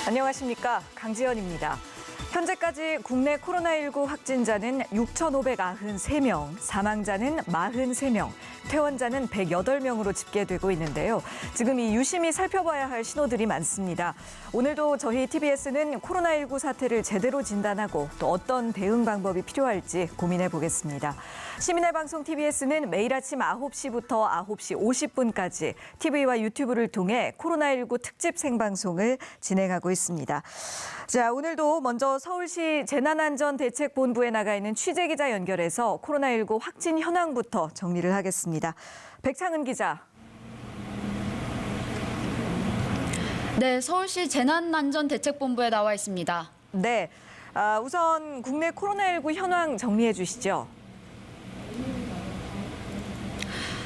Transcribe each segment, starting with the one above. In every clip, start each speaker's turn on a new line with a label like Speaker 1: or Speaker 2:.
Speaker 1: 안녕하십니까. 강지연입니다. 현재까지 국내 코로나19 확진자는 6,593명, 사망자는 43명, 퇴원자는 108명으로 집계되고 있는데요. 지금 이 유심히 살펴봐야 할 신호들이 많습니다. 오늘도 저희 TBS는 코로나19 사태를 제대로 진단하고 또 어떤 대응 방법이 필요할지 고민해 보겠습니다. 시민의 방송 TBS는 매일 아침 9시부터 9시 50분까지 TV와 유튜브를 통해 코로나19 특집 생방송을 진행하고 있습니다. 자, 오늘도 먼저 서울시 재난안전대책본부에 나가 있는 취재기자 연결해서 코로나19 확진 현황부터 정리를 하겠습니다. 백창은 기자.
Speaker 2: 네, 서울시 재난안전대책본부에 나와 있습니다.
Speaker 1: 네, 우선 국내 코로나19 현황 정리해 주시죠.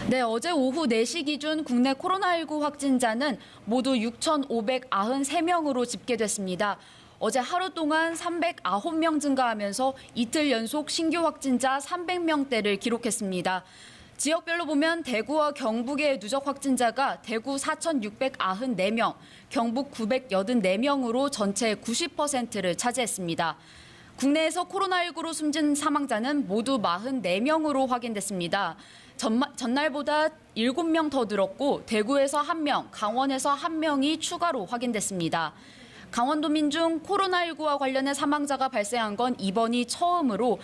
Speaker 2: 네, 어제 오후 4시 기준 국내 코로나19 확진자는 모두 6,593명으로 집계됐습니다. 어제 하루 동안 309명 증가하면서 이틀 연속 신규 확진자 300명대를 기록했습니다. 지역별로 보면 대구와 경북의 누적 확진자가 대구 4,694명, 경북 984명으로 전체 90%를 차지했습니다. 국내에서 코로나19로 숨진 사망자는 모두 44명으로 확인됐습니다. 전날보다 7명 더 늘었고 대구에서 1명, 강원에서 1명이 추가로 확인됐습니다. 강원도민 중 코로나19와 관련해 사망자가 발생한 건 이번이 처음으로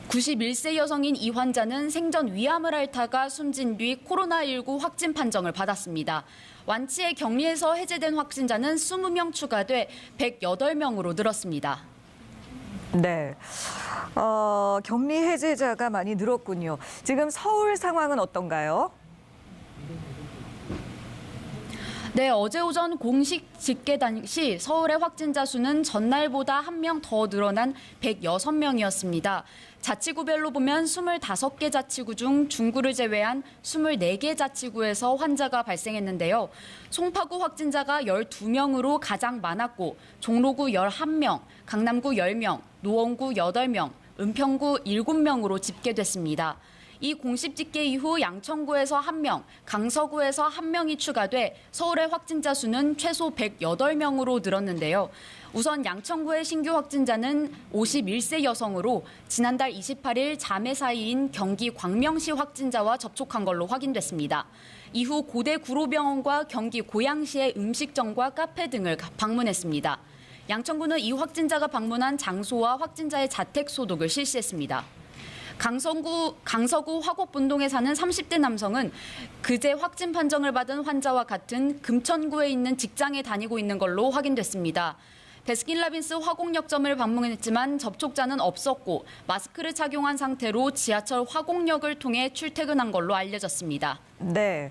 Speaker 2: 91세 여성인 이 환자는 생전 위암을 앓다가 숨진 뒤 코로나19 확진 판정을 받았습니다. 완치해 격리에서 해제된 확진자는 20명 추가돼 108명으로 늘었습니다.
Speaker 1: 네, 격리 해제자가 많이 늘었군요. 지금 서울 상황은 어떤가요?
Speaker 2: 네, 어제 오전 공식 집계 당시 서울의 확진자 수는 전날보다 1명 더 늘어난 106명이었습니다. 자치구별로 보면 25개 자치구 중 중구를 제외한 24개 자치구에서 환자가 발생했는데요. 송파구 확진자가 12명으로 가장 많았고 종로구 11명, 강남구 10명, 노원구 8명, 은평구 7명으로 집계됐습니다. 이 공식 집계 이후 양천구에서 1명, 강서구에서 1명이 추가돼 서울의 확진자 수는 최소 108명으로 늘었는데요. 우선 양천구의 신규 확진자는 51세 여성으로 지난달 28일 자매 사이인 경기 광명시 확진자와 접촉한 걸로 확인됐습니다. 이후 고대 구로병원과 경기 고양시의 음식점과 카페 등을 방문했습니다. 양천구는 이 확진자가 방문한 장소와 확진자의 자택 소독을 실시했습니다. 강서구 화곡분동에 사는 30대 남성은 그제 확진 판정을 받은 환자와 같은 금천구에 있는 직장에 다니고 있는 걸로 확인됐습니다. 베스킨라빈스 화곡역점을 방문했지만 접촉자는 없었고 마스크를 착용한 상태로 지하철 화곡역을 통해 출퇴근한 걸로 알려졌습니다.
Speaker 1: 네.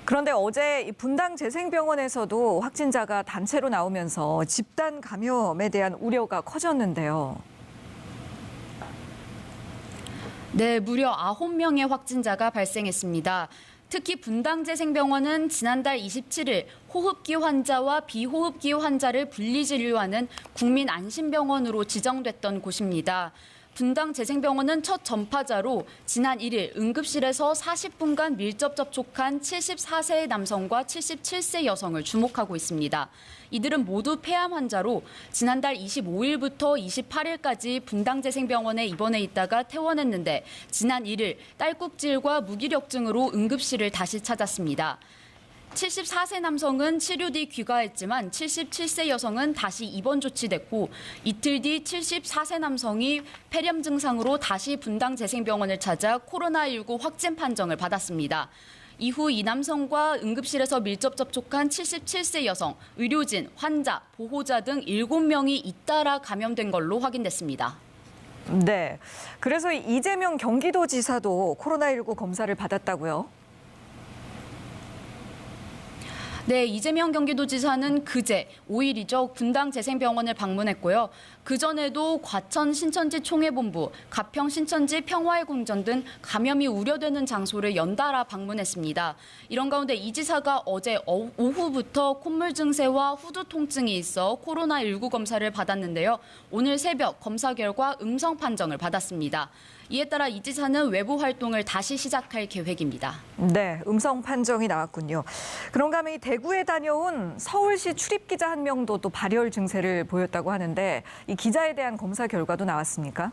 Speaker 1: 그런데 어제 분당 재생병원에서도 확진자가 단체로 나오면서 집단 감염에 대한 우려가 커졌는데요.
Speaker 2: 네, 무려 9명의 확진자가 발생했습니다. 특히 분당재생병원은 지난달 27일 호흡기 환자와 비호흡기 환자를 분리진료하는 국민안심병원으로 지정됐던 곳입니다. 분당재생병원은 첫 전파자로 지난 1일 응급실에서 40분간 밀접 접촉한 74세 남성과 77세 여성을 주목하고 있습니다. 이들은 모두 폐암 환자로 지난달 25일부터 28일까지 분당재생병원에 입원해 있다가 퇴원했는데 지난 1일 딸꾹질과 무기력증으로 응급실을 다시 찾았습니다. 74세 남성은 치료 뒤 귀가했지만 77세 여성은 다시 입원 조치됐고 이틀 뒤 74세 남성이 폐렴 증상으로 다시 분당재생병원을 찾아 코로나19 확진 판정을 받았습니다. 이후 이 남성과 응급실에서 밀접 접촉한 77세 여성, 의료진, 환자, 보호자 등 7명이 잇따라 감염된 걸로 확인됐습니다.
Speaker 1: 네, 그래서 이재명 경기도지사도 코로나19 검사를 받았다고요?
Speaker 2: 네, 이재명 경기도지사는 그제 5일이죠. 분당재생병원을 방문했고요. 그전에도 과천 신천지 총회본부, 가평 신천지 평화의 궁전 등 감염이 우려되는 장소를 연달아 방문했습니다. 이런 가운데 이 지사가 어제 오후부터 콧물 증세와 후두 통증이 있어 코로나19 검사를 받았는데요. 오늘 새벽 검사 결과 음성 판정을 받았습니다. 이에 따라 이 지사는 외부 활동을 다시 시작할 계획입니다.
Speaker 1: 네, 음성 판정이 나왔군요. 그런가 하면 이 대구에 다녀온 서울시 출입기자 한 명도 또 발열 증세를 보였다고 하는데 이 기자에 대한 검사 결과도 나왔습니까?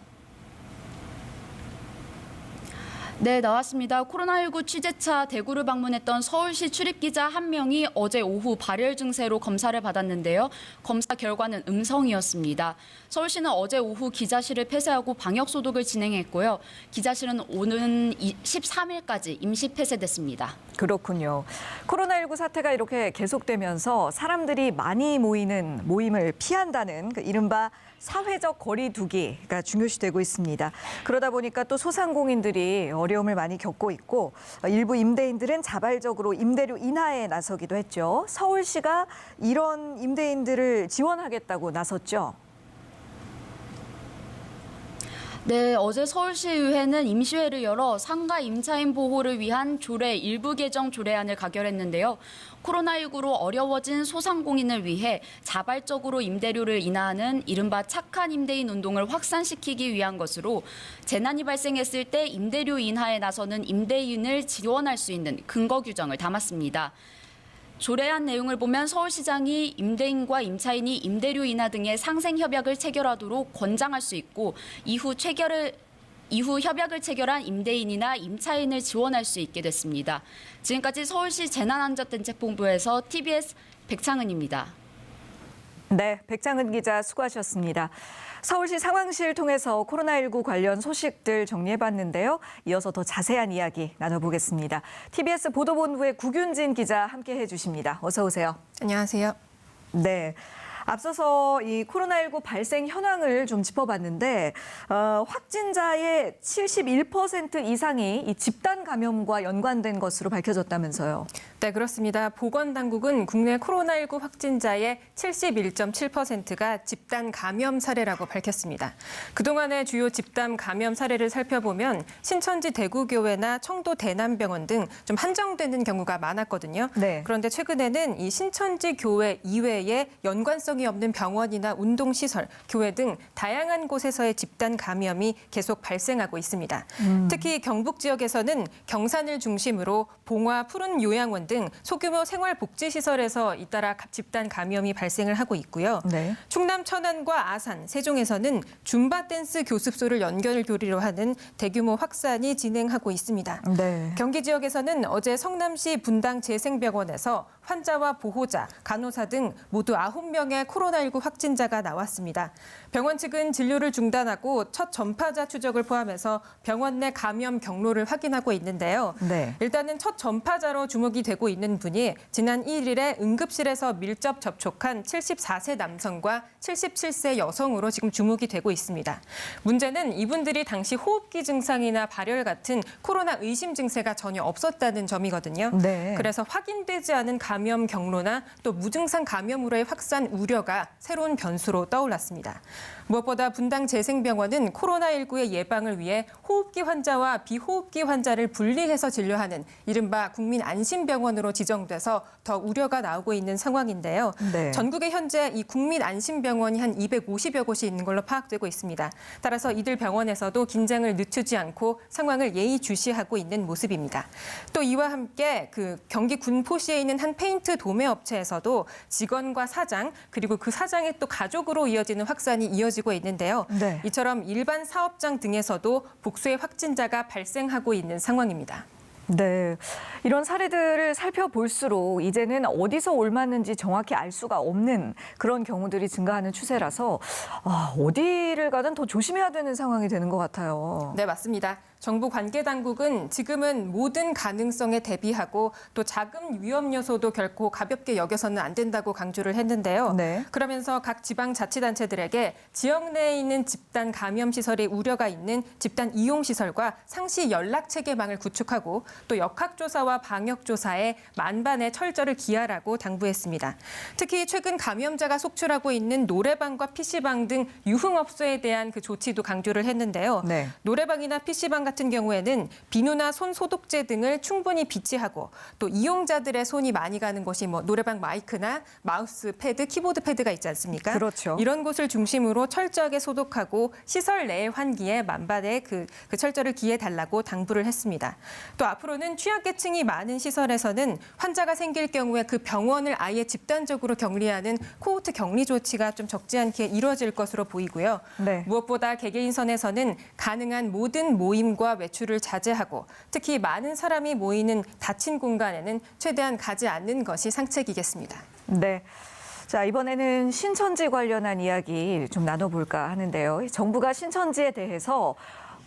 Speaker 2: 네, 나왔습니다. 코로나19 취재차 대구를 방문했던 서울시 출입기자 한 명이 어제 오후 발열 증세로 검사를 받았는데요. 검사 결과는 음성이었습니다. 서울시는 어제 오후 기자실을 폐쇄하고 방역 소독을 진행했고요. 기자실은 오는 13일까지 임시 폐쇄됐습니다.
Speaker 1: 그렇군요. 코로나19 사태가 이렇게 계속되면서 사람들이 많이 모이는 모임을 피한다는 그 이른바 사회적 거리 두기가 중요시되고 있습니다. 그러다 보니까 또 소상공인들이 어려움을 많이 겪고 있고 일부 임대인들은 자발적으로 임대료 인하에 나서기도 했죠. 서울시가 이런 임대인들을 지원하겠다고 나섰죠.
Speaker 2: 네, 어제 서울시의회는 임시회를 열어 상가 임차인 보호를 위한 조례 일부 개정 조례안을 가결했는데요. 코로나19로 어려워진 소상공인을 위해 자발적으로 임대료를 인하하는 이른바 착한 임대인 운동을 확산시키기 위한 것으로 재난이 발생했을 때 임대료 인하에 나서는 임대인을 지원할 수 있는 근거 규정을 담았습니다. 조례안 내용을 보면 서울시장이 임대인과 임차인이 임대료 인하 등의 상생 협약을 체결하도록 권장할 수 있고 이후 협약을 체결한 임대인이나 임차인을 지원할 수 있게 됐습니다. 지금까지 서울시 재난안전대책본부에서 TBS 백창은입니다.
Speaker 1: 네, 백창은 기자 수고하셨습니다. 서울시 상황실 통해서 코로나19 관련 소식들 정리해봤는데요. 이어서 더 자세한 이야기 나눠보겠습니다. TBS 보도본부의 구균진 기자 함께해 주십니다. 어서 오세요.
Speaker 3: 안녕하세요.
Speaker 1: 네. 앞서서 이 코로나19 발생 현황을 좀 짚어봤는데 확진자의 71% 이상이 이 집단 감염과 연관된 것으로 밝혀졌다면서요.
Speaker 3: 네, 그렇습니다. 보건당국은 국내 코로나19 확진자의 71.7%가 집단 감염 사례라고 밝혔습니다. 그동안의 주요 집단 감염 사례를 살펴보면 신천지 대구교회나 청도 대남병원 등 좀 한정되는 경우가 많았거든요.
Speaker 1: 네.
Speaker 3: 그런데 최근에는 이 신천지 교회 이외에 연관성이 없는 병원이나 운동시설, 교회 등 다양한 곳에서의 집단 감염이 계속 발생하고 있습니다. 특히 경북 지역에서는 경산을 중심으로 봉화 푸른 요양원 등 소규모 생활복지시설에서 잇따라 집단 감염이 발생을 하고 있고요.
Speaker 1: 네.
Speaker 3: 충남 천안과 아산, 세종에서는 줌바 댄스 교습소를 연결교리로 하는 대규모 확산이 진행하고 있습니다.
Speaker 1: 네.
Speaker 3: 경기 지역에서는 어제 성남시 분당 재생병원에서 환자와 보호자, 간호사 등 모두 9명의 코로나19 확진자가 나왔습니다. 병원 측은 진료를 중단하고 첫 전파자 추적을 포함해서 병원 내 감염 경로를 확인하고 있는데요.
Speaker 1: 네.
Speaker 3: 일단은 첫 전파자로 주목이 되고 있는 분이 지난 1일에 응급실에서 밀접 접촉한 74세 남성과 77세 여성으로 지금 주목이 되고 있습니다. 문제는 이분들이 당시 호흡기 증상이나 발열 같은 코로나 의심 증세가 전혀 없었다는 점이거든요.
Speaker 1: 네.
Speaker 3: 그래서 확인되지 않은 감염 경로나 또 무증상 감염으로의 확산 우려가 새로운 변수로 떠올랐습니다. 무엇보다 분당 재생병원은 코로나19의 예방을 위해 호흡기 환자와 비호흡기 환자를 분리해서 진료하는 이른바 국민안심병원으로 지정돼서 더 우려가 나오고 있는 상황인데요.
Speaker 1: 네.
Speaker 3: 전국에 현재 이 국민안심병원이 한 250여 곳이 있는 걸로 파악되고 있습니다. 따라서 이들 병원에서도 긴장을 늦추지 않고 상황을 예의주시하고 있는 모습입니다. 또 이와 함께 그 경기 군포시에 있는 한 페인트 도매 업체에서도 직원과 사장 그리고 그 사장의 또 가족으로 이어지는 확산이 이어지고 있는데요.
Speaker 1: 네.
Speaker 3: 이처럼 일반 사업장 등에서도 복수의 확진자가 발생하고 있는 상황입니다.
Speaker 1: 네, 이런 사례들을 살펴볼수록 이제는 어디서 옮았는지 정확히 알 수가 없는 그런 경우들이 증가하는 추세라서 어디를 가든 더 조심해야 되는 상황이 되는 것 같아요.
Speaker 3: 네, 맞습니다. 정부 관계 당국은 지금은 모든 가능성에 대비하고 또 자금 위험 요소도 결코 가볍게 여겨서는 안 된다고 강조를 했는데요.
Speaker 1: 네.
Speaker 3: 그러면서 각 지방자치단체들에게 지역 내에 있는 집단 감염 시설의 우려가 있는 집단 이용 시설과 상시 연락 체계망을 구축하고 또 역학조사와 방역조사에 만반의 철저를 기하라고 당부했습니다. 특히 최근 감염자가 속출하고 있는 노래방과 PC방 등 유흥업소에 대한 그 조치도 강조를 했는데요.
Speaker 1: 네.
Speaker 3: 노래방이나 PC방 같은 경우에는 비누나 손 소독제 등을 충분히 비치하고 또 이용자들의 손이 많이 가는 곳이 뭐 노래방 마이크나 마우스 패드, 키보드 패드가 있지 않습니까?
Speaker 1: 그렇죠.
Speaker 3: 이런 곳을 중심으로 철저하게 소독하고 시설 내 환기에 만반의 그 철저를 기해 달라고 당부를 했습니다. 또 앞으로 앞으로는 취약계층이 많은 시설에서는 환자가 생길 경우에 그 병원을 아예 집단적으로 격리하는 코호트 격리 조치가 좀 적지 않게 이루어질 것으로 보이고요.
Speaker 1: 네.
Speaker 3: 무엇보다 개개인선에서는 가능한 모든 모임과 외출을 자제하고 특히 많은 사람이 모이는 닫힌 공간에는 최대한 가지 않는 것이 상책이겠습니다.
Speaker 1: 네. 자, 이번에는 신천지 관련한 이야기 좀 나눠볼까 하는데요. 정부가 신천지에 대해서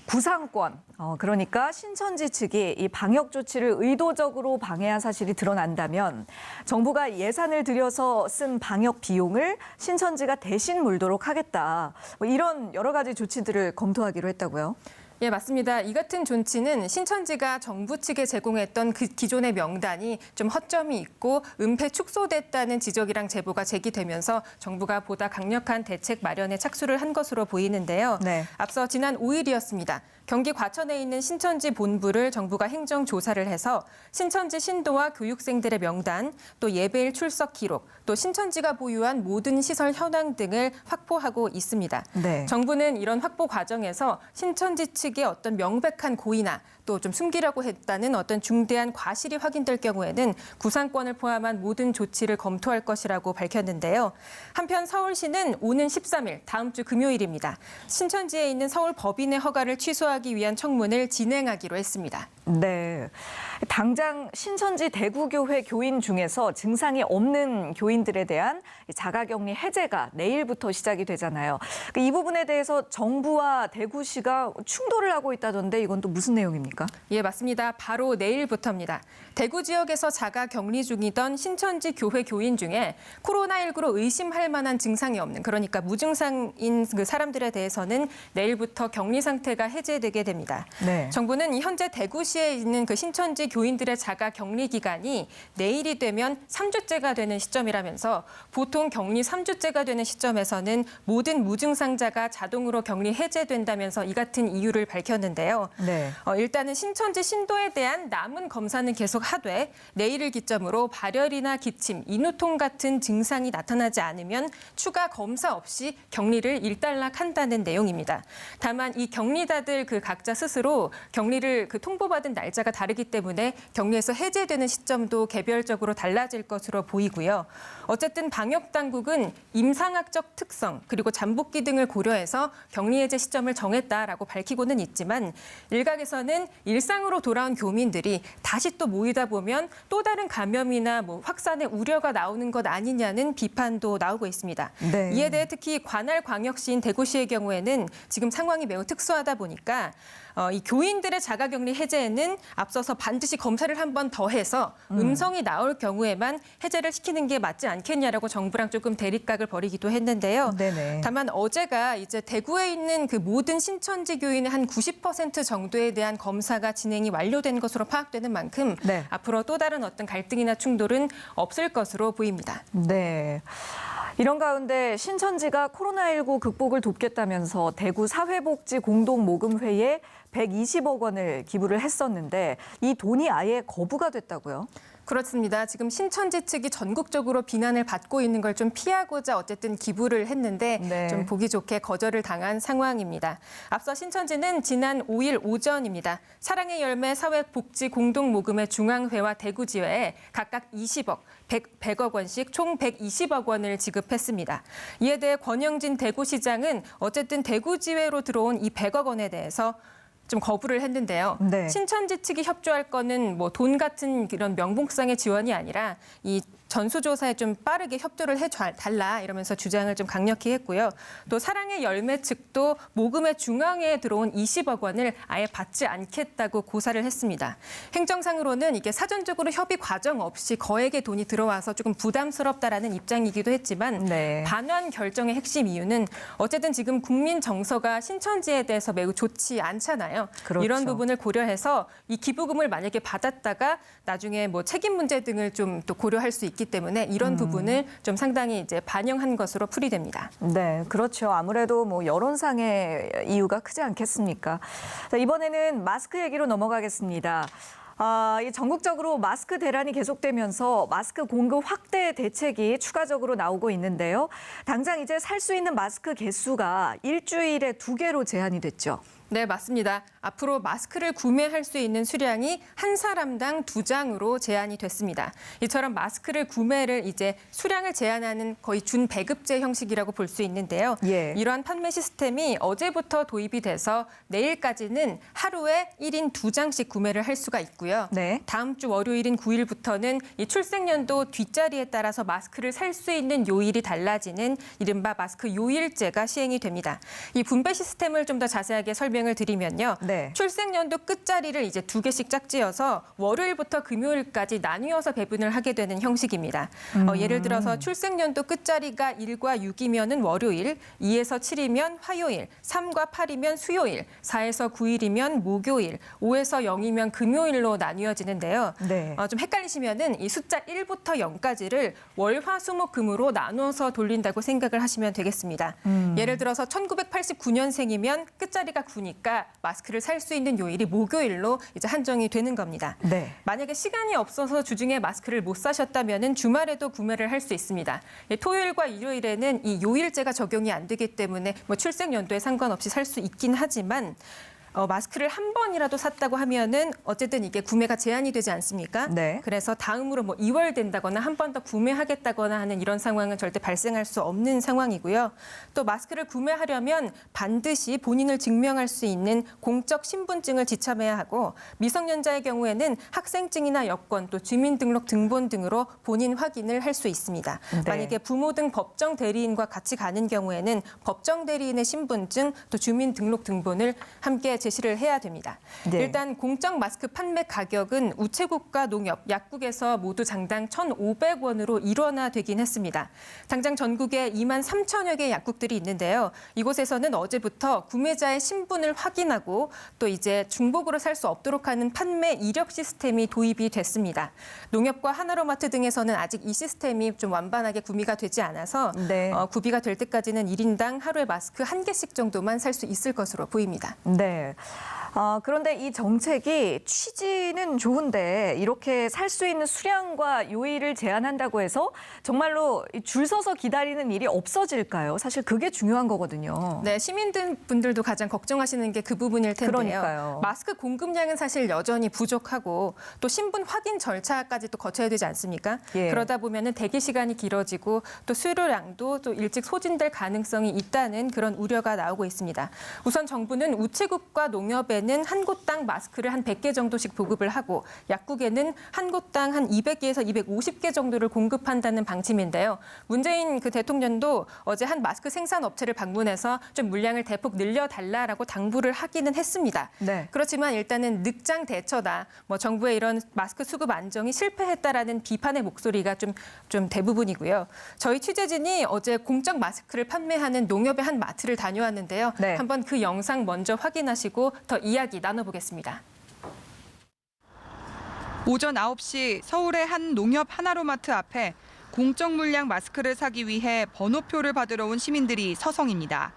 Speaker 1: 구상권, 그러니까 신천지 측이 이 방역 조치를 의도적으로 방해한 사실이 드러난다면 정부가 예산을 들여서 쓴 방역 비용을 신천지가 대신 물도록 하겠다. 뭐 이런 여러 가지 조치들을 검토하기로 했다고요.
Speaker 3: 예, 맞습니다. 이 같은 존치는 신천지가 정부 측에 제공했던 그 기존의 명단이 좀 허점이 있고 은폐 축소됐다는 지적이랑 제보가 제기되면서 정부가 보다 강력한 대책 마련에 착수를 한 것으로 보이는데요.
Speaker 1: 네.
Speaker 3: 앞서 지난 5일이었습니다. 경기 과천에 있는 신천지 본부를 정부가 행정조사를 해서 신천지 신도와 교육생들의 명단, 또 예배일 출석 기록, 또 신천지가 보유한 모든 시설 현황 등을 확보하고 있습니다.
Speaker 1: 네.
Speaker 3: 정부는 이런 확보 과정에서 신천지 측의 어떤 명백한 고의나 또 좀 숨기려고 했다는 어떤 중대한 과실이 확인될 경우에는 구상권을 포함한 모든 조치를 검토할 것이라고 밝혔는데요. 한편 서울시는 오는 13일 다음 주 금요일입니다. 신천지에 있는 서울 법인의 허가를 취소하기 위한 청문을 진행하기로 했습니다.
Speaker 1: 네. 당장 신천지 대구교회 교인 중에서 증상이 없는 교인들에 대한 자가격리 해제가 내일부터 시작이 되잖아요. 이 부분에 대해서 정부와 대구시가 충돌을 하고 있다던데 이건 또 무슨 내용입니까?
Speaker 3: 예, 맞습니다. 바로 내일부터입니다. 대구 지역에서 자가격리 중이던 신천지 교회 교인 중에 코로나19로 의심할 만한 증상이 없는, 그러니까 무증상인 그 사람들에 대해서는 내일부터 격리 상태가 해제되게 됩니다.
Speaker 1: 네.
Speaker 3: 정부는 현재 대구시에 있는 그 신천지 교인들의 자가격리 기간이 내일이 되면 3주째가 되는 시점이라면서 보통 격리 3주째가 되는 시점에서는 모든 무증상자가 자동으로 격리 해제된다면서 이 같은 이유를 밝혔는데요.
Speaker 1: 네.
Speaker 3: 일단은 신천지 신도에 대한 남은 검사는 계속 하되 내일을 기점으로 발열이나 기침, 인후통 같은 증상이 나타나지 않으면 추가 검사 없이 격리를 일단락한다는 내용입니다. 다만 이 격리자들 그 각자 스스로 격리를 그 통보받은 날짜가 다르기 때문에 격리에서 해제되는 시점도 개별적으로 달라질 것으로 보이고요. 어쨌든 방역 당국은 임상학적 특성 그리고 잠복기 등을 고려해서 격리 해제 시점을 정했다라고 밝히고는 있지만 일각에서는 일상으로 돌아온 교민들이 다시 또 모이다 보면 또 다른 감염이나 뭐 확산의 우려가 나오는 것 아니냐는 비판도 나오고 있습니다.
Speaker 1: 네.
Speaker 3: 이에 대해 특히 관할 광역시인 대구시의 경우에는 지금 상황이 매우 특수하다 보니까 이 교인들의 자가격리 해제에는 앞서서 반드시 검사를 한 번 더 해서 음성이 나올 경우에만 해제를 시키는 게 맞지 않겠냐라고 정부랑 조금 대립각을 벌이기도 했는데요.
Speaker 1: 네네.
Speaker 3: 다만 어제가 이제 대구에 있는 그 모든 신천지 교인의 한 90% 정도에 대한 검사가 진행이 완료된 것으로 파악되는 만큼
Speaker 1: 네.
Speaker 3: 앞으로 또 다른 어떤 갈등이나 충돌은 없을 것으로 보입니다.
Speaker 1: 네. 이런 가운데 신천지가 코로나19 극복을 돕겠다면서 대구 사회복지 공동모금회에 120억 원을 기부를 했었는데 이 돈이 아예 거부가 됐다고요?
Speaker 3: 그렇습니다. 지금 신천지 측이 전국적으로 비난을 받고 있는 걸 좀 피하고자 어쨌든 기부를 했는데
Speaker 1: 네.
Speaker 3: 좀 보기 좋게 거절을 당한 상황입니다. 앞서 신천지는 지난 5일 오전입니다. 사랑의 열매 사회복지 공동모금회 중앙회와 대구지회에 각각 20억, 100억 원씩 총 120억 원을 지급했습니다. 이에 대해 권영진 대구시장은 어쨌든 대구지회로 들어온 이 100억 원에 대해서 좀 거부를 했는데요.
Speaker 1: 네.
Speaker 3: 신천지 측이 협조할 거는 뭐 돈 같은 이런 명목상의 지원이 아니라 이 전수조사에 좀 빠르게 협조를 해달라 이러면서 주장을 좀 강력히 했고요. 또 사랑의 열매 측도 모금의 중앙회에 들어온 20억 원을 아예 받지 않겠다고 고사를 했습니다. 행정상으로는 이게 사전적으로 협의 과정 없이 거액의 돈이 들어와서 조금 부담스럽다라는 입장이기도 했지만
Speaker 1: 네.
Speaker 3: 반환 결정의 핵심 이유는 어쨌든 지금 국민 정서가 신천지에 대해서 매우 좋지 않잖아요.
Speaker 1: 그렇죠.
Speaker 3: 이런 부분을 고려해서 이 기부금을 만약에 받았다가 나중에 뭐 책임 문제 등을 좀 또 고려할 수 있기 때문에 이런 부분을 좀 상당히 이제 반영한 것으로 풀이됩니다.
Speaker 1: 네, 그렇죠. 아무래도 뭐 여론상의 이유가 크지 않겠습니까? 자, 이번에는 마스크 얘기로 넘어가겠습니다. 이 전국적으로 마스크 대란이 계속되면서 마스크 공급 확대 대책이 추가적으로 나오고 있는데요. 당장 이제 살 수 있는 마스크 개수가 일주일에 2개로 제한이 됐죠.
Speaker 3: 네, 맞습니다. 앞으로 마스크를 구매할 수 있는 수량이 한 사람당 2장으로 제한이 됐습니다. 이처럼 마스크를 구매를 이제 수량을 제한하는 거의 준배급제 형식이라고 볼 수 있는데요.
Speaker 1: 예.
Speaker 3: 이러한 판매 시스템이 어제부터 도입이 돼서 내일까지는 하루에 1인 2장씩 구매를 할 수가 있고요.
Speaker 1: 네.
Speaker 3: 다음 주 월요일인 9일부터는 이 출생연도 뒷자리에 따라서 마스크를 살 수 있는 요일이 달라지는 이른바 마스크 요일제가 시행이 됩니다. 이 분배 시스템을 좀 더 자세하게 설명을 드리면요.
Speaker 1: 네.
Speaker 3: 출생연도 끝자리를 이제 2개씩 짝지어서 월요일부터 금요일까지 나뉘어서 배분을 하게 되는 형식입니다. 예를 들어서 출생연도 끝자리가 1과 6이면은 월요일, 2에서 7이면 화요일, 3과 8이면 수요일, 4에서 9일이면 목요일, 5에서 0이면 금요일로 나뉘어지는데요.
Speaker 1: 네.
Speaker 3: 좀 헷갈리시면은 이 숫자 1부터 0까지를 월, 화, 수, 목, 금으로 나누어서 돌린다고 생각을 하시면 되겠습니다. 예를 들어서 1989년생이면 끝자리가 9니까 마스크를 살 수 있는 요일이 목요일로 이제 한정이 되는 겁니다.
Speaker 1: 네.
Speaker 3: 만약에 시간이 없어서 주중에 마스크를 못 사셨다면은 주말에도 구매를 할 수 있습니다. 토요일과 일요일에는 이 요일제가 적용이 안 되기 때문에 뭐 출생 연도에 상관없이 살 수 있긴 하지만 마스크를 한 번이라도 샀다고 하면은 어쨌든 이게 구매가 제한이 되지 않습니까?
Speaker 1: 네.
Speaker 3: 그래서 다음으로 뭐 2월 된다거나 한 번 더 구매하겠다거나 하는 이런 상황은 절대 발생할 수 없는 상황이고요. 또 마스크를 구매하려면 반드시 본인을 증명할 수 있는 공적 신분증을 지참해야 하고 미성년자의 경우에는 학생증이나 여권 또 주민등록 등본 등으로 본인 확인을 할 수 있습니다.
Speaker 1: 네.
Speaker 3: 만약에 부모 등 법정 대리인과 같이 가는 경우에는 법정 대리인의 신분증 또 주민등록 등본을 함께 제시를 해야 됩니다.
Speaker 1: 네.
Speaker 3: 일단 공적 마스크 판매 가격은 우체국과 농협, 약국에서 모두 장당 1,500원으로 일원화되긴 했습니다. 당장 전국에 2만 3천여 개의 약국들이 있는데요. 이곳에서는 어제부터 구매자의 신분을 확인하고 또 이제 중복으로 살 수 없도록 하는 판매 이력 시스템이 도입이 됐습니다. 농협과 하나로마트 등에서는 아직 이 시스템이 좀 완반하게 구비가 되지 않아서
Speaker 1: 네.
Speaker 3: 구비가 될 때까지는 1인당 하루에 마스크 1개씩 정도만 살 수 있을 것으로 보입니다.
Speaker 1: 네. 그런데 이 정책이 취지는 좋은데 이렇게 살 수 있는 수량과 요일을 제한한다고 해서 정말로 줄 서서 기다리는 일이 없어질까요? 사실 그게 중요한 거거든요.
Speaker 3: 네, 시민분들도 가장 걱정하시는 게 그 부분일 텐데요.
Speaker 1: 그러니까요.
Speaker 3: 마스크 공급량은 사실 여전히 부족하고 또 신분 확인 절차까지 또 거쳐야 되지 않습니까?
Speaker 1: 예.
Speaker 3: 그러다 보면은 대기 시간이 길어지고 또 수료량도 또 일찍 소진될 가능성이 있다는 그런 우려가 나오고 있습니다. 우선 정부는 우체국과 농협에는 한 곳당 마스크를 한 100개 정도씩 보급을 하고 약국에는 한 곳당 한 200개에서 250개 정도를 공급한다는 방침인데요. 문재인 대통령도 어제 한 마스크 생산 업체를 방문해서 좀 물량을 대폭 늘려달라라고 당부를 하기는 했습니다.
Speaker 1: 네.
Speaker 3: 그렇지만 일단은 늑장 대처다. 뭐 정부의 이런 마스크 수급 안정이 실패했다라는 비판의 목소리가 좀 대부분이고요. 저희 취재진이 어제 공적 마스크를 판매하는 농협의 한 마트를 다녀왔는데요.
Speaker 1: 네.
Speaker 3: 한번 그 영상 먼저 확인하시고 더 이야기 나눠보겠습니다.
Speaker 4: 오전 9시 서울의 한 농협 하나로마트 앞에 공적 물량 마스크를 사기 위해 번호표를 받으러 온 시민들이 서성입니다.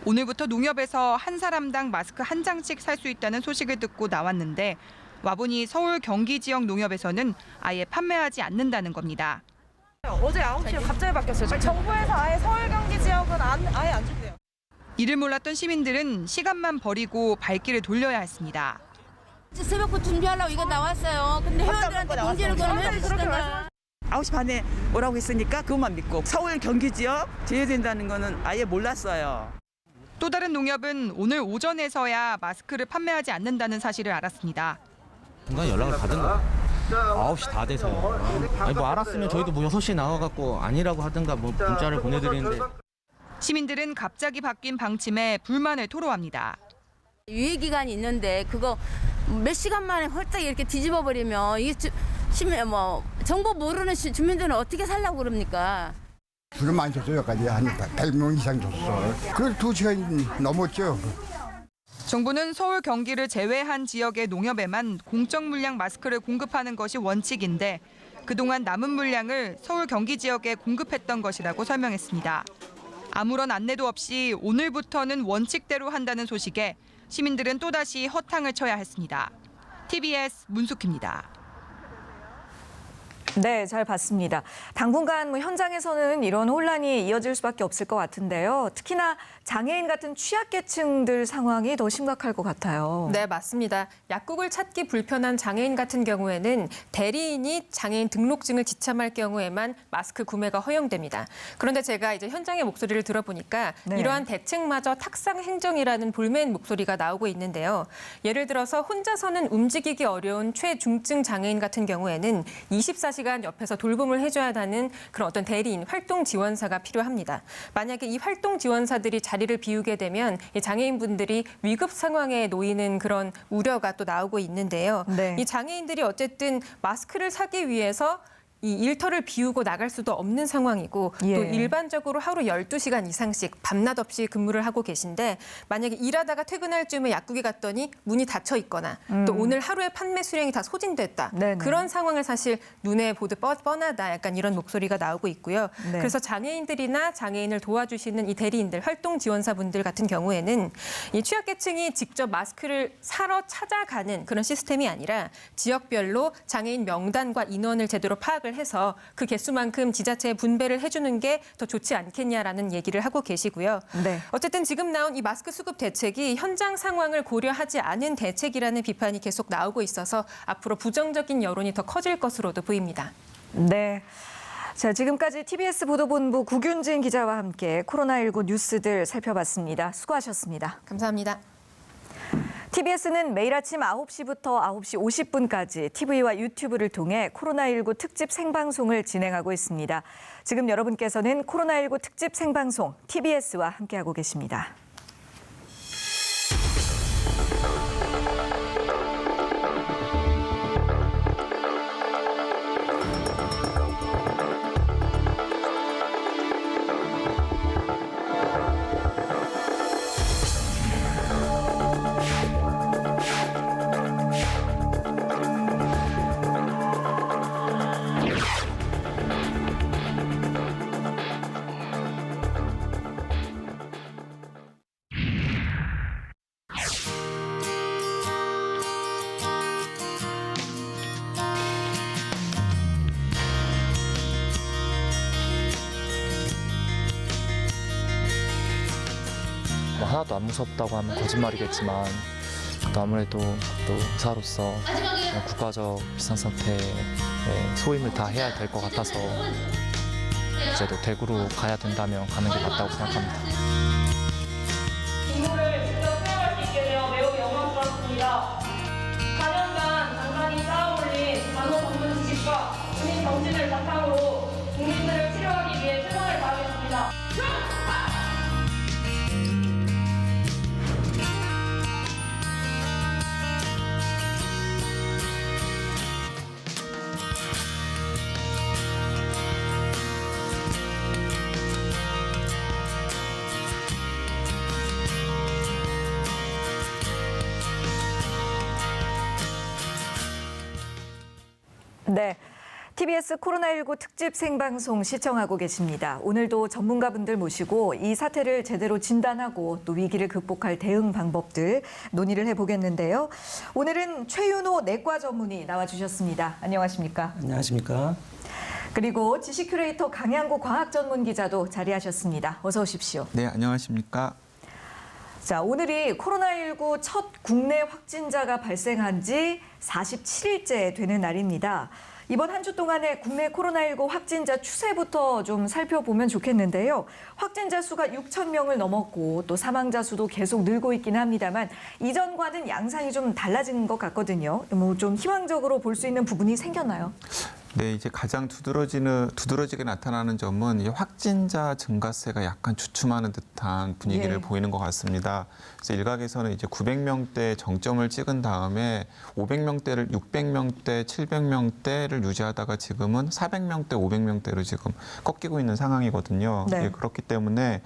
Speaker 4: 오늘부터 농협에서 한 사람당 마스크 한 장씩 살 수 있다는 소식을 듣고 나왔는데 와보니 서울 경기 지역 농협에서는 아예 판매하지 않는다는 겁니다.
Speaker 5: 어제 9시에 갑자기 바뀌었어요. 정부에서 아예 서울 경기 지역은 아예 안 준대요.
Speaker 4: 이를 몰랐던 시민들은 시간만 버리고 발길을 돌려야 했습니다.
Speaker 6: 새벽부터 준비하려고 이거 나왔어요. 근데 회원들한테 공지를 그럼 해주시던가.
Speaker 7: 9시 반에 오라고 했으니까 그것만 믿고 서울 경기 지역 제외된다는 거는 아예 몰랐어요.
Speaker 4: 또 다른 농협은 오늘 오전에서야 마스크를 판매하지 않는다는 사실을 알았습니다.
Speaker 8: 중간 연락을 받은 거 9시 다 돼서요. 아니 뭐 알았으면 저희도 뭐 6시에 나와갖고 아니라고 하든가 뭐 문자를 보내드리는데.
Speaker 4: 시민들은 갑자기 바뀐 방침에 불만을 토로합니다.
Speaker 6: 유예 기간이 있는데 그거 몇 시간 만에 홀딱 이렇게 뒤집어 버리면 이게 정보 모르는 주민들은 어떻게 살라고 그럽니까?
Speaker 9: 줄을 많이 줬어요. 여기까지 한 100명 이상 줬어. 그래도 2시간 넘었죠.
Speaker 4: 정부는 서울 경기를 제외한 지역의 농협에만 공적 물량 마스크를 공급하는 것이 원칙인데 그동안 남은 물량을 서울 경기 지역에 공급했던 것이라고 설명했습니다. 아무런 안내도 없이 오늘부터는 원칙대로 한다는 소식에 시민들은 또다시 허탕을 쳐야 했습니다. TBS 문숙희입니다.
Speaker 1: 네, 잘 봤습니다. 당분간 현장에서는 이런 혼란이 이어질 수밖에 없을 것 같은데요. 특히나 장애인 같은 취약계층들 상황이 더 심각할 것 같아요.
Speaker 3: 네, 맞습니다. 약국을 찾기 불편한 장애인 같은 경우에는 대리인이 장애인 등록증을 지참할 경우에만 마스크 구매가 허용됩니다. 그런데 제가 이제 현장의 목소리를 들어보니까
Speaker 1: 네.
Speaker 3: 이러한 대책마저 탁상 행정이라는 볼멘 목소리가 나오고 있는데요. 예를 들어서 혼자서는 움직이기 어려운 최중증 장애인 같은 경우에는 24시간 옆에서 돌봄을 해줘야 하는 그런 어떤 대리인, 활동 지원사가 필요합니다. 만약에 이 활동 지원사들이 자리를 비우게 되면 이 장애인분들이 위급 상황에 놓이는 그런 우려가 또 나오고 있는데요.
Speaker 1: 네.
Speaker 3: 이 장애인들이 어쨌든 마스크를 사기 위해서 이 일터를 비우고 나갈 수도 없는 상황이고
Speaker 1: 예.
Speaker 3: 또 일반적으로 하루 12시간 이상씩 밤낮 없이 근무를 하고 계신데 만약에 일하다가 퇴근할 즈음에 약국에 갔더니 문이 닫혀 있거나 또 오늘 하루의 판매 수량이 다 소진됐다.
Speaker 1: 네네.
Speaker 3: 그런 상황을 사실 눈에 보듯 뻔하다. 약간 이런 목소리가 나오고 있고요.
Speaker 1: 네.
Speaker 3: 그래서 장애인들이나 장애인을 도와주시는 이 대리인들, 활동 지원사분들 같은 경우에는 이 취약계층이 직접 마스크를 사러 찾아가는 그런 시스템이 아니라 지역별로 장애인 명단과 인원을 제대로 파악을 해서 그 개수만큼 지자체에 분배를 해주는 게 더 좋지 않겠냐라는 얘기를 하고 계시고요.
Speaker 1: 네.
Speaker 3: 어쨌든 지금 나온 이 마스크 수급 대책이 현장 상황을 고려하지 않은 대책이라는 비판이 계속 나오고 있어서 앞으로 부정적인 여론이 더 커질 것으로도 보입니다.
Speaker 1: 네. 자, 지금까지 TBS 보도본부 구균진 기자와 함께 코로나19 뉴스들 살펴봤습니다. 수고하셨습니다.
Speaker 3: 감사합니다.
Speaker 1: TBS는 매일 아침 9시부터 9시 50분까지 TV와 유튜브를 통해 코로나19 특집 생방송을 진행하고 있습니다. 지금 여러분께서는 코로나19 특집 생방송 TBS와 함께하고 계십니다.
Speaker 10: 뭐 하나도 안 무섭다고 하면 거짓말이겠지만 또 아무래도 또 의사로서 국가적 비상사태에 소임을 다 해야 될 것 같아서 이제 또 대구로 가야 된다면 가는 게 맞다고 생각합니다.
Speaker 5: 직무를 직접 수행할 수 있게 되어 매우 영광스럽습니다. 4년간 단단히 쌓아올린 간호 전문 지식과 국민 정신을 바탕으로 국민들을 치료하기 위해 최선을 다하겠습니다.
Speaker 1: 네. TBS 코로나19 특집 생방송 시청하고 계십니다. 오늘도 전문가분들 모시고 이 사태를 제대로 진단하고 또 위기를 극복할 대응 방법들 논의를 해보겠는데요. 오늘은 최윤호 내과 전문의 나와주셨습니다. 안녕하십니까?
Speaker 11: 안녕하십니까?
Speaker 1: 그리고 지식 큐레이터 강양구 과학 전문 기자도 자리하셨습니다. 어서 오십시오.
Speaker 12: 네, 안녕하십니까?
Speaker 1: 자, 오늘이 코로나19 첫 국내 확진자가 발생한 지 47일째 되는 날입니다. 이번 한 주 동안의 국내 코로나19 확진자 추세부터 좀 살펴보면 좋겠는데요. 확진자 수가 6천 명을 넘었고 또 사망자 수도 계속 늘고 있긴 합니다만 이전과는 양상이 좀 달라진 것 같거든요. 뭐 좀 희망적으로 볼 수 있는 부분이 생겼나요?
Speaker 12: 네, 이제 가장 두드러지게 나타나는 점은 이 확진자 증가세가 약간 주춤하는 듯한 분위기를
Speaker 1: 예.
Speaker 12: 보이는 것 같습니다. 그래서 일각에서는 이제 900명대 정점을 찍은 다음에 500명대를 600명대, 700명대를 유지하다가 지금은 400명대, 500명대로 지금 꺾이고 있는 상황이거든요.
Speaker 1: 네.
Speaker 12: 예, 그렇기 때문에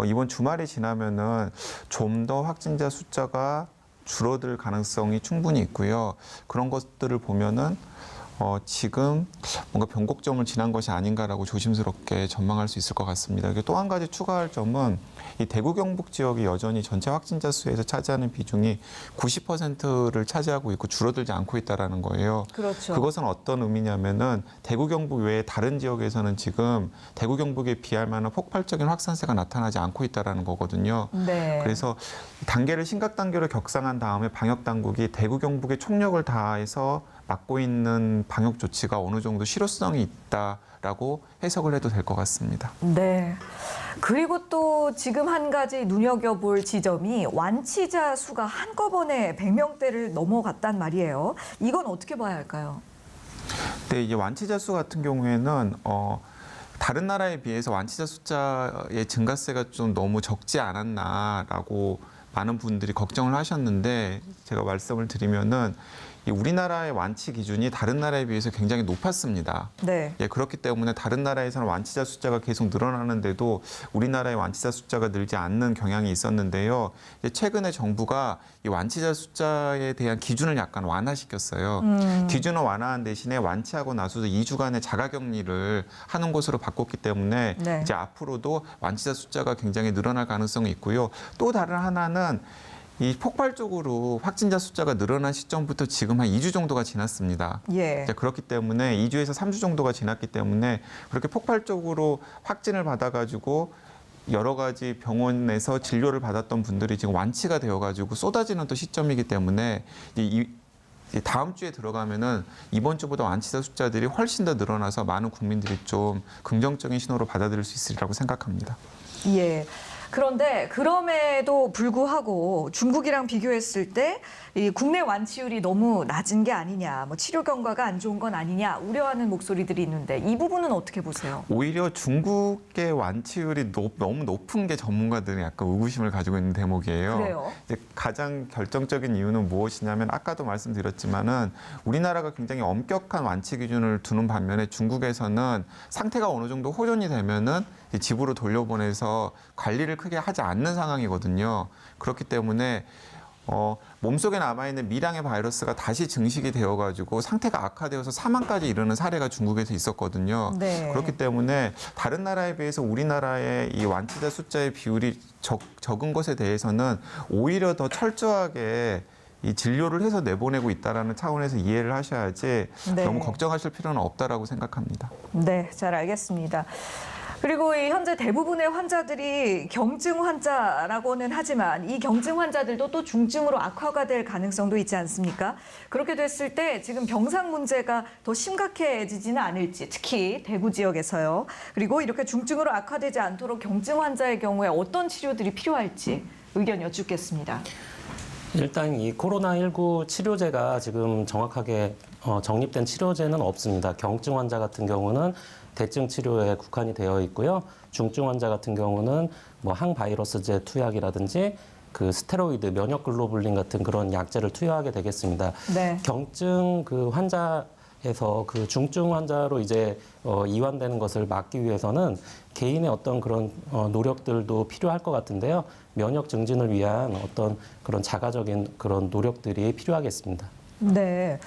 Speaker 12: 이번 주말이 지나면은 좀 더 확진자 숫자가 줄어들 가능성이 충분히 있고요. 그런 것들을 보면은 지금 뭔가 변곡점을 지난 것이 아닌가라고 조심스럽게 전망할 수 있을 것 같습니다. 또 한 가지 추가할 점은 이 대구 경북 지역이 여전히 전체 확진자 수에서 차지하는 비중이 90%를 차지하고 있고 줄어들지 않고 있다는 거예요.
Speaker 1: 그렇죠.
Speaker 12: 그것은 어떤 의미냐면은 대구 경북 외에 다른 지역에서는 지금 대구 경북에 비할 만한 폭발적인 확산세가 나타나지 않고 있다는 거거든요.
Speaker 1: 네.
Speaker 12: 그래서 단계를 심각 단계로 격상한 다음에 방역 당국이 대구 경북에 총력을 다해서 막고 있는 방역 조치가 어느 정도 실효성이 있다라고 해석을 해도 될 것 같습니다.
Speaker 1: 네. 그리고 또 지금 한 가지 눈여겨볼 지점이 완치자 수가 한꺼번에 100명대를 넘어갔단 말이에요. 이건 어떻게 봐야 할까요?
Speaker 12: 네, 이제 완치자 수 같은 경우에는 다른 나라에 비해서 완치자 숫자의 증가세가 좀 너무 적지 않았나라고 많은 분들이 걱정을 하셨는데 제가 말씀을 드리면은 이 우리나라의 완치 기준이 다른 나라에 비해서 굉장히 높았습니다.
Speaker 1: 네.
Speaker 12: 예, 그렇기 때문에 다른 나라에서는 완치자 숫자가 계속 늘어나는데도 우리나라의 완치자 숫자가 늘지 않는 경향이 있었는데요. 최근에 정부가 이 완치자 숫자에 대한 기준을 약간 완화시켰어요. 기준을 완화한 대신에 완치하고 나서도 2주간의 자가격리를 하는 것으로 바꿨기 때문에
Speaker 1: 네.
Speaker 12: 이제 앞으로도 완치자 숫자가 굉장히 늘어날 가능성이 있고요. 또 다른 하나는 이 폭발적으로 확진자 숫자가 늘어난 시점부터 지금 한 2주 정도가 지났습니다.
Speaker 1: 예.
Speaker 12: 그렇기 때문에 2주에서 3주 정도가 지났기 때문에 그렇게 폭발적으로 확진을 받아가지고 여러 가지 병원에서 진료를 받았던 분들이 지금 완치가 되어가지고 쏟아지는 또 시점이기 때문에 다음 주에 들어가면은 이번 주보다 완치자 숫자들이 훨씬 더 늘어나서 많은 국민들이 좀 긍정적인 신호로 받아들일 수 있으리라고 생각합니다.
Speaker 1: 예. 그런데 그럼에도 불구하고 중국이랑 비교했을 때 이 국내 완치율이 너무 낮은 게 아니냐, 뭐 치료 경과가 안 좋은 건 아니냐 우려하는 목소리들이 있는데 이 부분은 어떻게 보세요?
Speaker 12: 오히려 중국의 완치율이 너무 높은 게 전문가들이 약간 의구심을 가지고 있는 대목이에요.
Speaker 1: 그래요?
Speaker 12: 이제 가장 결정적인 이유는 무엇이냐면 아까도 말씀드렸지만은 우리나라가 굉장히 엄격한 완치 기준을 두는 반면에 중국에서는 상태가 어느 정도 호전이 되면은 집으로 돌려보내서 관리를 크게 하지 않는 상황이거든요. 그렇기 때문에 몸속에 남아있는 미량의 바이러스가 다시 증식이 되어가지고 상태가 악화되어서 사망까지 이르는 사례가 중국에서 있었거든요.
Speaker 1: 네.
Speaker 12: 그렇기 때문에 다른 나라에 비해서 우리나라의 이 완치자 숫자의 비율이 적은 것에 대해서는 오히려 더 철저하게 이 진료를 해서 내보내고 있다는 차원에서 이해를 하셔야지
Speaker 1: 네.
Speaker 12: 너무 걱정하실 필요는 없다라고 생각합니다.
Speaker 1: 네, 잘 알겠습니다. 그리고 이 현재 대부분의 환자들이 경증 환자라고는 하지만 이 경증 환자들도 또 중증으로 악화가 될 가능성도 있지 않습니까? 그렇게 됐을 때 지금 병상 문제가 더 심각해지지는 않을지, 특히 대구 지역에서요. 그리고 이렇게 중증으로 악화되지 않도록 경증 환자의 경우에 어떤 치료들이 필요할지 의견 여쭙겠습니다.
Speaker 11: 일단 이 코로나19 치료제가 지금 정확하게 정립된 치료제는 없습니다. 경증 환자 같은 경우는 대증 치료에 국한이 되어 있고요. 중증 환자 같은 경우는 뭐 항바이러스제 투약이라든지 그 스테로이드, 면역 글로불린 같은 그런 약제를 투여하게 되겠습니다.
Speaker 1: 네.
Speaker 11: 경증 그 환자에서 그 중증 환자로 이제 이완되는 것을 막기 위해서는 개인의 어떤 그런 노력들도 필요할 것 같은데요. 면역 증진을 위한 어떤 그런 자가적인 그런 노력들이 필요하겠습니다.
Speaker 1: 네.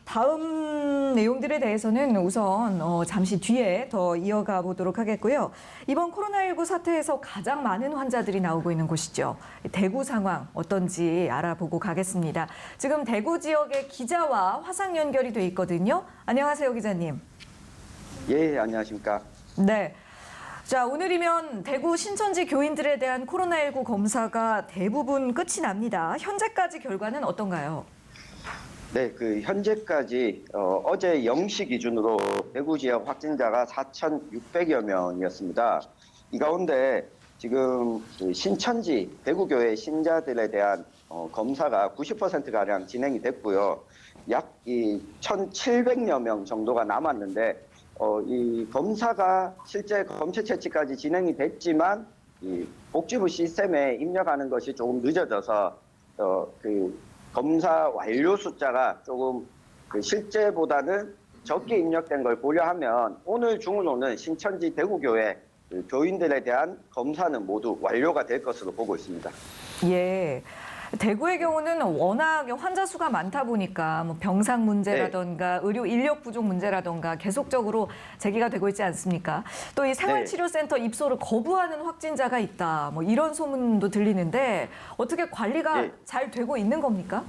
Speaker 1: 다음 내용들에 대해서는 우선 잠시 뒤에 더 이어가 보도록 하겠고요. 이번 코로나19 사태에서 가장 많은 환자들이 나오고 있는 곳이죠. 대구 상황 어떤지 알아보고 가겠습니다. 지금 대구 지역의 기자와 화상 연결이 돼 있거든요. 안녕하세요, 기자님.
Speaker 13: 예, 안녕하십니까.
Speaker 1: 네. 자, 오늘이면 대구 신천지 교인들에 대한 코로나19 검사가 대부분 끝이 납니다. 현재까지 결과는 어떤가요?
Speaker 13: 네, 그 현재까지 어제 0시 기준으로 대구 지역 확진자가 4,600여 명이었습니다. 이 가운데 지금 그 신천지 대구교회 신자들에 대한 검사가 90%가량 진행이 됐고요. 약 1,700여 명 정도가 남았는데 이 검사가 실제 검체 채취까지 진행이 됐지만 이 복지부 시스템에 입력하는 것이 조금 늦어져서 그 검사 완료 숫자가 조금 그 실제보다는 적게 입력된 걸 고려하면 오늘 중으로는 신천지 대구교회 그 교인들에 대한 검사는 모두 완료가 될 것으로 보고 있습니다.
Speaker 1: 예. 대구의 경우는 워낙 환자 수가 많다 보니까 뭐 병상 문제라던가 의료 인력 부족 문제라던가 계속적으로 제기가 되고 있지 않습니까? 또 이 생활치료센터 입소를 거부하는 확진자가 있다. 뭐 이런 소문도 들리는데 어떻게 관리가 잘 되고 있는 겁니까?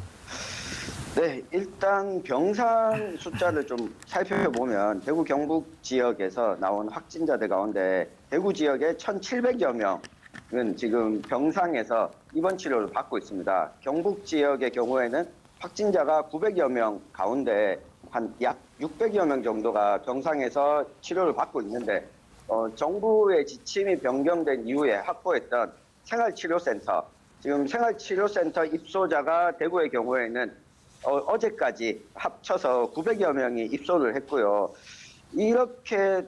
Speaker 13: 네, 일단 병상 숫자를 좀 살펴보면 대구 경북 지역에서 나온 확진자들 가운데 대구 지역에 1,700여 명은 지금 병상에서 입원 치료를 받고 있습니다. 경북 지역의 경우에는 확진자가 900여 명 가운데 한 약 600여 명 정도가 병상에서 치료를 받고 있는데 정부의 지침이 변경된 이후에 확보했던 생활치료센터, 지금 생활치료센터 입소자가 대구의 경우에는 어제까지 합쳐서 900여 명이 입소를 했고요. 이렇게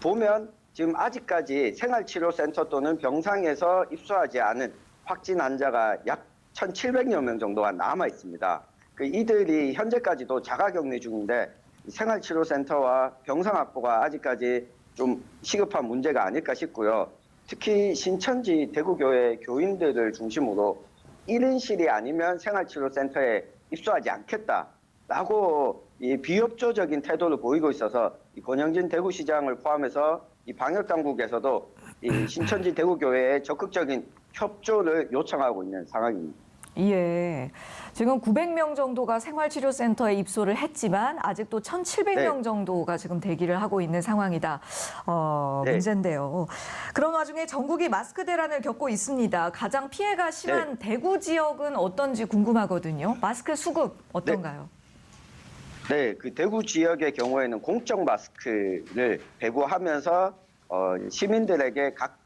Speaker 13: 보면 지금 아직까지 생활치료센터 또는 병상에서 입소하지 않은 확진 환자가 약 1,700여 명 정도가 남아 있습니다. 이들이 현재까지도 자가격리 중인데 생활치료센터와 병상 확보가 아직까지 좀 시급한 문제가 아닐까 싶고요. 특히 신천지 대구교회 교인들을 중심으로 1인실이 아니면 생활치료센터에 입소하지 않겠다라고 이 비협조적인 태도를 보이고 있어서 이 권영진 대구시장을 포함해서 이 방역당국에서도 이 신천지 대구교회에 적극적인 협조를 요청하고 있는 상황입니다.
Speaker 1: 예. 지금 900명 정도가 생활치료센터에 입소를 했지만 아직도 1,700명 정도가 지금 대기를 하고 있는 상황이다. 문제인데요. 그런 와중에 전국이 마스크 대란을 겪고 있습니다. 가장 피해가 심한 대구 지역은 어떤지 궁금하거든요. 마스크 수급 어떤가요?
Speaker 13: 네, 그 대구 지역의 경우에는 공적 마스크를 배부하면서 시민들에게 각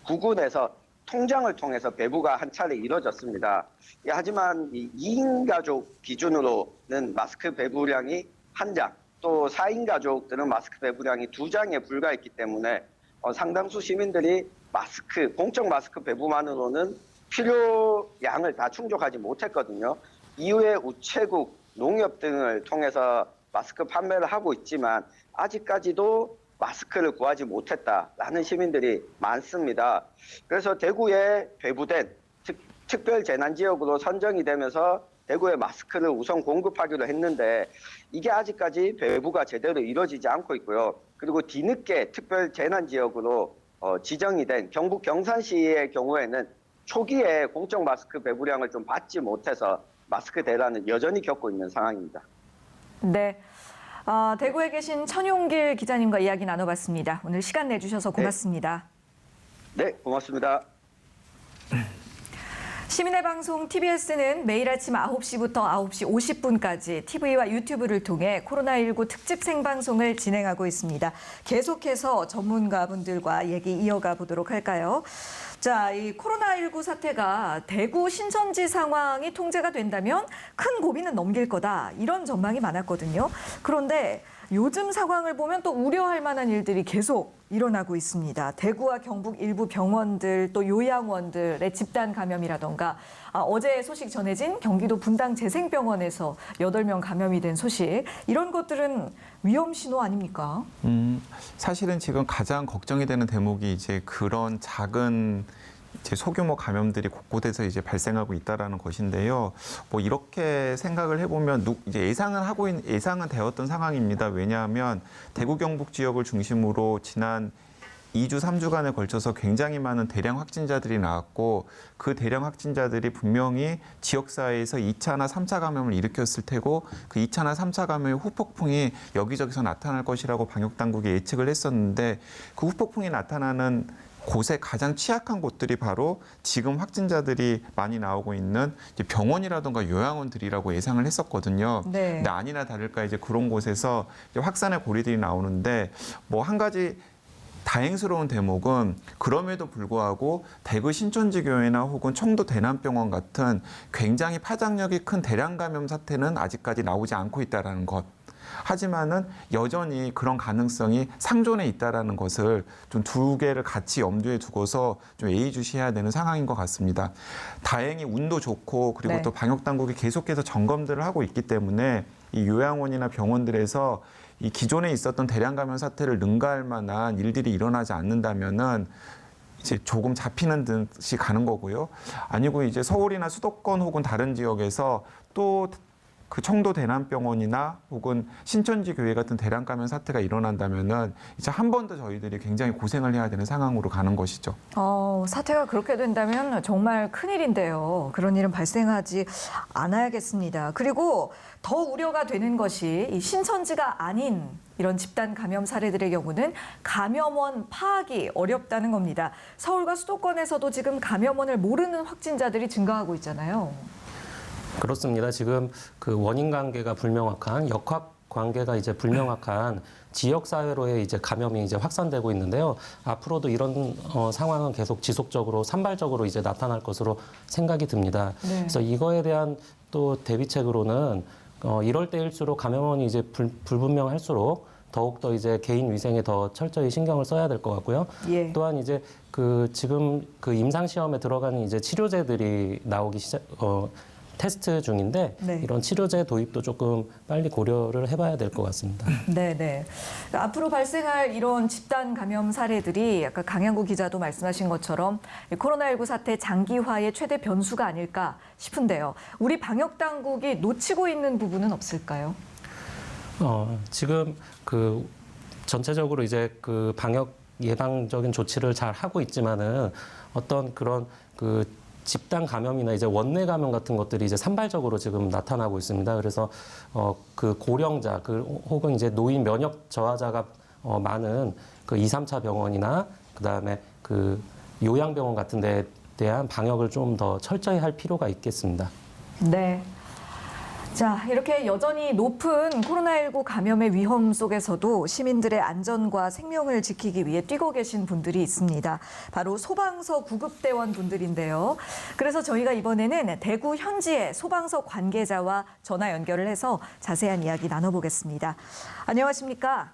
Speaker 13: 구군에서 통장을 통해서 배부가 한 차례 이뤄졌습니다. 하지만 2인 가족 기준으로는 마스크 배부량이 1장, 또 4인 가족들은 마스크 배부량이 2장에 불과했기 때문에 상당수 시민들이 공적 마스크 배부만으로는 필요량을 다 충족하지 못했거든요. 이후에 우체국, 농협 등을 통해서 마스크 판매를 하고 있지만 아직까지도 마스크를 구하지 못했다라는 시민들이 많습니다. 그래서 대구에 배부된 특별 재난 지역으로 선정이 되면서 대구에 마스크를 우선 공급하기로 했는데 이게 아직까지 배부가 제대로 이루어지지 않고 있고요. 그리고 뒤늦게 특별 재난 지역으로 지정이 된 경북 경산시의 경우에는 초기에 공적 마스크 배부량을 좀 받지 못해서 마스크 대란을 여전히 겪고 있는 상황입니다.
Speaker 1: 네. 대구에 계신 천용길 기자님과 이야기 나눠봤습니다. 오늘 시간 내주셔서 고맙습니다.
Speaker 13: 네, 고맙습니다.
Speaker 1: 시민의 방송 TBS는 매일 아침 9시부터 9시 50분까지 TV와 유튜브를 통해 코로나19 특집 생방송을 진행하고 있습니다. 계속해서 전문가분들과 얘기 이어가 보도록 할까요? 자, 이 코로나19 사태가 대구 신천지 상황이 통제가 된다면 큰 고비는 넘길 거다. 이런 전망이 많았거든요. 그런데 요즘 상황을 보면 또 우려할 만한 일들이 계속 일어나고 있습니다. 대구와 경북 일부 병원들 또 요양원들의 집단 감염이라던가 어제 소식 전해진 경기도 분당 재생병원에서 8명 감염이 된 소식, 이런 것들은 위험 신호 아닙니까?
Speaker 12: 사실은 지금 가장 걱정이 되는 대목이 이제 그런 작은 소규모 감염들이 곳곳에서 이제 발생하고 있다라는 것인데요. 뭐 이렇게 생각을 해보면 이제 예상은 되었던 상황입니다. 왜냐하면 대구 경북 지역을 중심으로 지난 2주, 3주간에 걸쳐서 굉장히 많은 대량 확진자들이 나왔고 그 대량 확진자들이 분명히 지역사회에서 2차나 3차 감염을 일으켰을 테고 그 2차나 3차 감염의 후폭풍이 여기저기서 나타날 것이라고 방역당국이 예측을 했었는데 그 후폭풍이 나타나는 곳에 가장 취약한 곳들이 바로 지금 확진자들이 많이 나오고 있는 병원이라든가 요양원들이라고 예상을 했었거든요.
Speaker 1: 네.
Speaker 12: 근데 아니나 다를까 이제 그런 곳에서 이제 확산의 고리들이 나오는데 뭐 한 가지 다행스러운 대목은 그럼에도 불구하고 대구 신천지교회나 혹은 청도 대남병원 같은 굉장히 파장력이 큰 대량 감염 사태는 아직까지 나오지 않고 있다는 것. 하지만은 여전히 그런 가능성이 상존해 있다는 것을 좀 두 개를 같이 염두에 두고서 좀 예의주시해야 되는 상황인 것 같습니다. 다행히 운도 좋고 그리고 또 방역당국이 계속해서 점검들을 하고 있기 때문에 이 요양원이나 병원들에서 이 기존에 있었던 대량 감염 사태를 능가할 만한 일들이 일어나지 않는다면은 이제 조금 잡히는 듯이 가는 거고요. 아니고 이제 서울이나 수도권 혹은 다른 지역에서 또 그 청도 대남병원이나 혹은 신천지 교회 같은 대량 감염 사태가 일어난다면은 이제 한 번 더 저희들이 굉장히 고생을 해야 되는 상황으로 가는 것이죠.
Speaker 1: 사태가 그렇게 된다면 정말 큰일인데요. 그런 일은 발생하지 않아야겠습니다. 그리고 더 우려가 되는 것이 이 신천지가 아닌 이런 집단 감염 사례들의 경우는 감염원 파악이 어렵다는 겁니다. 서울과 수도권에서도 지금 감염원을 모르는 확진자들이 증가하고 있잖아요.
Speaker 11: 그렇습니다. 지금 그 원인 관계가 불명확한 역학 관계가 이제 불명확한 지역 사회로의 이제 감염이 이제 확산되고 있는데요. 앞으로도 이런 상황은 계속 지속적으로 산발적으로 이제 나타날 것으로 생각이 듭니다.
Speaker 1: 네.
Speaker 11: 그래서 이거에 대한 또 대비책으로는 이럴 때일수록 감염원이 이제 불분명할수록 더욱더 이제 개인 위생에 더 철저히 신경을 써야 될 것 같고요.
Speaker 1: 예.
Speaker 11: 또한 이제 그 지금 그 임상 시험에 들어가는 이제 치료제들이 나오기 테스트 중인데
Speaker 1: 네.
Speaker 11: 이런 치료제 도입도 조금 빨리 고려를 해봐야 될 것 같습니다.
Speaker 1: 네네. 앞으로 발생할 이런 집단 감염 사례들이 아까 강양구 기자도 말씀하신 것처럼 코로나19 사태 장기화의 최대 변수가 아닐까 싶은데요. 우리 방역 당국이 놓치고 있는 부분은 없을까요?
Speaker 11: 지금 그 전체적으로 이제 그 방역 예방적인 조치를 잘 하고 있지만은 어떤 그런 그 집단 감염이나 이제 원내 감염 같은 것들이 이제 산발적으로 지금 나타나고 있습니다. 그래서 그 고령자 혹은 이제 노인 면역 저하자가 많은 그 2, 3차 병원이나 그다음에 그 요양병원 같은 데에 대한 방역을 좀 더 철저히 할 필요가 있겠습니다.
Speaker 1: 네. 자, 이렇게 여전히 높은 코로나19 감염의 위험 속에서도 시민들의 안전과 생명을 지키기 위해 뛰고 계신 분들이 있습니다. 바로 소방서 구급대원 분들인데요. 그래서 저희가 이번에는 대구 현지의 소방서 관계자와 전화 연결을 해서 자세한 이야기 나눠보겠습니다. 안녕하십니까?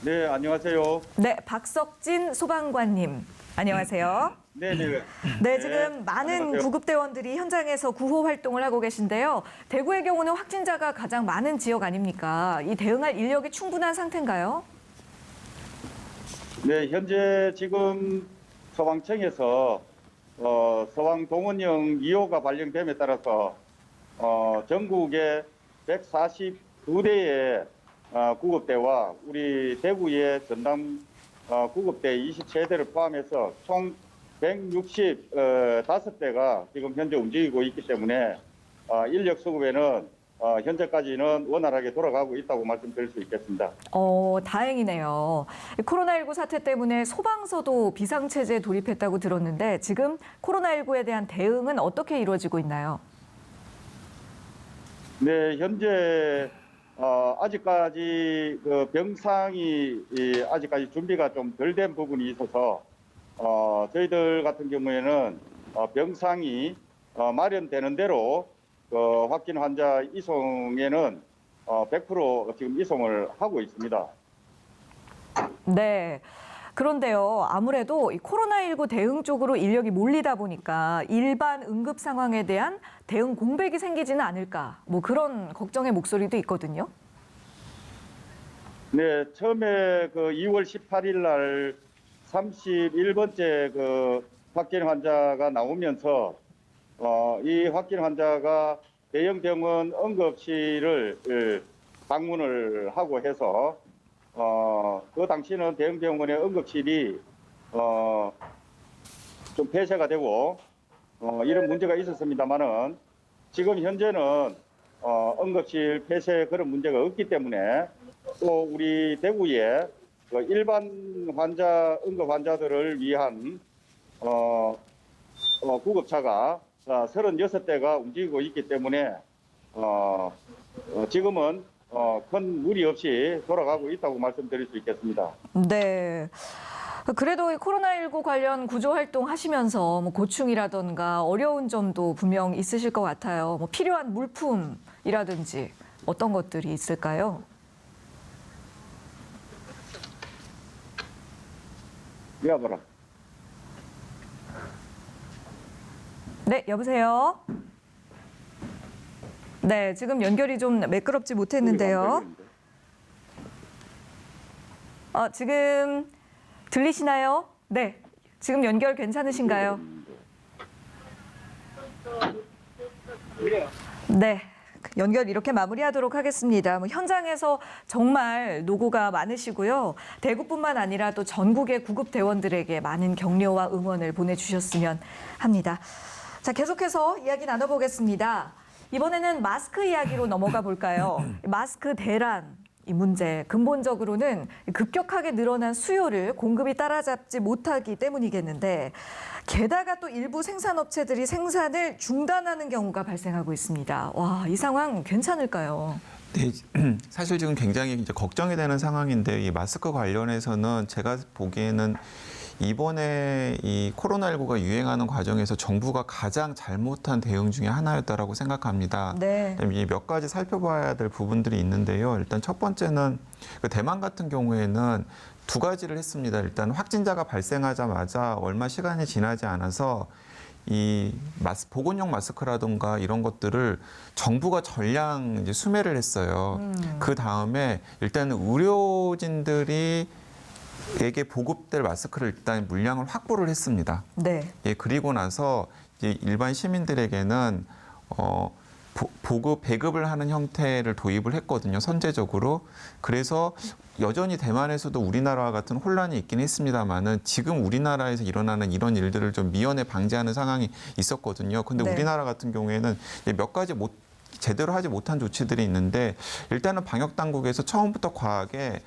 Speaker 14: 네, 안녕하세요.
Speaker 1: 네, 박석진 소방관님. 안녕하세요.
Speaker 14: 네네.
Speaker 1: 네, 지금 많은
Speaker 14: 안녕하세요.
Speaker 1: 구급대원들이 현장에서 구호 활동을 하고 계신데요. 대구의 경우는 확진자가 가장 많은 지역 아닙니까? 이 대응할 인력이 충분한 상태인가요?
Speaker 14: 네, 현재 지금 소방청에서 소방 동원령 2호가 발령됨에 따라서 전국에 142대의 구급대와 우리 대구의 전담 구급대 23대를 포함해서 총 165대가 지금 현재 움직이고 있기 때문에 인력 수급에는 현재까지는 원활하게 돌아가고 있다고 말씀드릴 수 있겠습니다.
Speaker 1: 다행이네요. 코로나19 사태 때문에 소방서도 비상체제에 돌입했다고 들었는데 지금 코로나19에 대한 대응은 어떻게 이루어지고 있나요?
Speaker 14: 네, 현재 아직까지 그 병상이 아직까지 준비가 좀 덜 된 부분이 있어서 저희들 같은 경우에는 병상이 마련되는 대로 확진 환자 이송에는 100% 지금 이송을 하고 있습니다.
Speaker 1: 네. 그런데요, 아무래도 이 코로나19 대응 쪽으로 인력이 몰리다 보니까 일반 응급 상황에 대한 대응 공백이 생기지는 않을까, 뭐 그런 걱정의 목소리도 있거든요.
Speaker 14: 네, 처음에 그 2월 18일 날 31번째 그 확진 환자가 나오면서 이 확진 환자가 대형 병원 응급실을 방문을 하고 해서 그 당시는 대형 병원의 응급실이 좀 폐쇄가 되고 이런 문제가 있었습니다만은 지금 현재는 응급실 폐쇄 그런 문제가 없기 때문에 또 우리 대구에 일반 환자 응급 환자들을 위한 구급차가 36대가 움직이고 있기 때문에 지금은 큰 무리 없이 돌아가고 있다고 말씀드릴 수 있겠습니다.
Speaker 1: 네. 그래도 코로나19 관련 구조 활동 하시면서 뭐 고충이라던가 어려운 점도 분명 있으실 것 같아요. 뭐 필요한 물품이라든지 어떤 것들이 있을까요?
Speaker 14: 여보라.
Speaker 1: 네, 여보세요. 네, 지금 연결이 좀 매끄럽지 못했는데요. 지금 들리시나요? 네. 지금 연결 괜찮으신가요? 네. 연결 이렇게 마무리하도록 하겠습니다. 현장에서 정말 노고가 많으시고요. 대구뿐만 아니라 또 전국의 구급대원들에게 많은 격려와 응원을 보내주셨으면 합니다. 자, 계속해서 이야기 나눠보겠습니다. 이번에는 마스크 이야기로 넘어가 볼까요? 마스크 대란. 이 문제 근본적으로는 급격하게 늘어난 수요를 공급이 따라잡지 못하기 때문이겠는데 게다가 또 일부 생산업체들이 생산을 중단하는 경우가 발생하고 있습니다. 와, 이 상황 괜찮을까요?
Speaker 12: 네, 사실 지금 굉장히 이제 걱정이 되는 상황인데 이 마스크 관련해서는 제가 보기에는 이번에 이 코로나19가 유행하는 과정에서 정부가 가장 잘못한 대응 중에 하나였다라고 생각합니다.
Speaker 1: 네.
Speaker 12: 몇 가지 살펴봐야 될 부분들이 있는데요. 일단 첫 번째는 그 대만 같은 경우에는 두 가지를 했습니다. 일단 확진자가 발생하자마자 얼마 시간이 지나지 않아서 이 보건용 마스크라든가 이런 것들을 정부가 전량 이제 수매를 했어요. 그 다음에 일단 의료진들이 에게 보급될 마스크를 일단 물량을 확보를 했습니다.
Speaker 1: 네.
Speaker 12: 예, 그리고 나서 이제 일반 시민들에게는 배급을 하는 형태를 도입을 했거든요. 선제적으로. 그래서 여전히 대만에서도 우리나라와 같은 혼란이 있긴 했습니다만은 지금 우리나라에서 일어나는 이런 일들을 좀 미연에 방지하는 상황이 있었거든요. 근데
Speaker 1: 네.
Speaker 12: 우리나라 같은 경우에는 몇 가지 제대로 하지 못한 조치들이 있는데 일단은 방역 당국에서 처음부터 과하게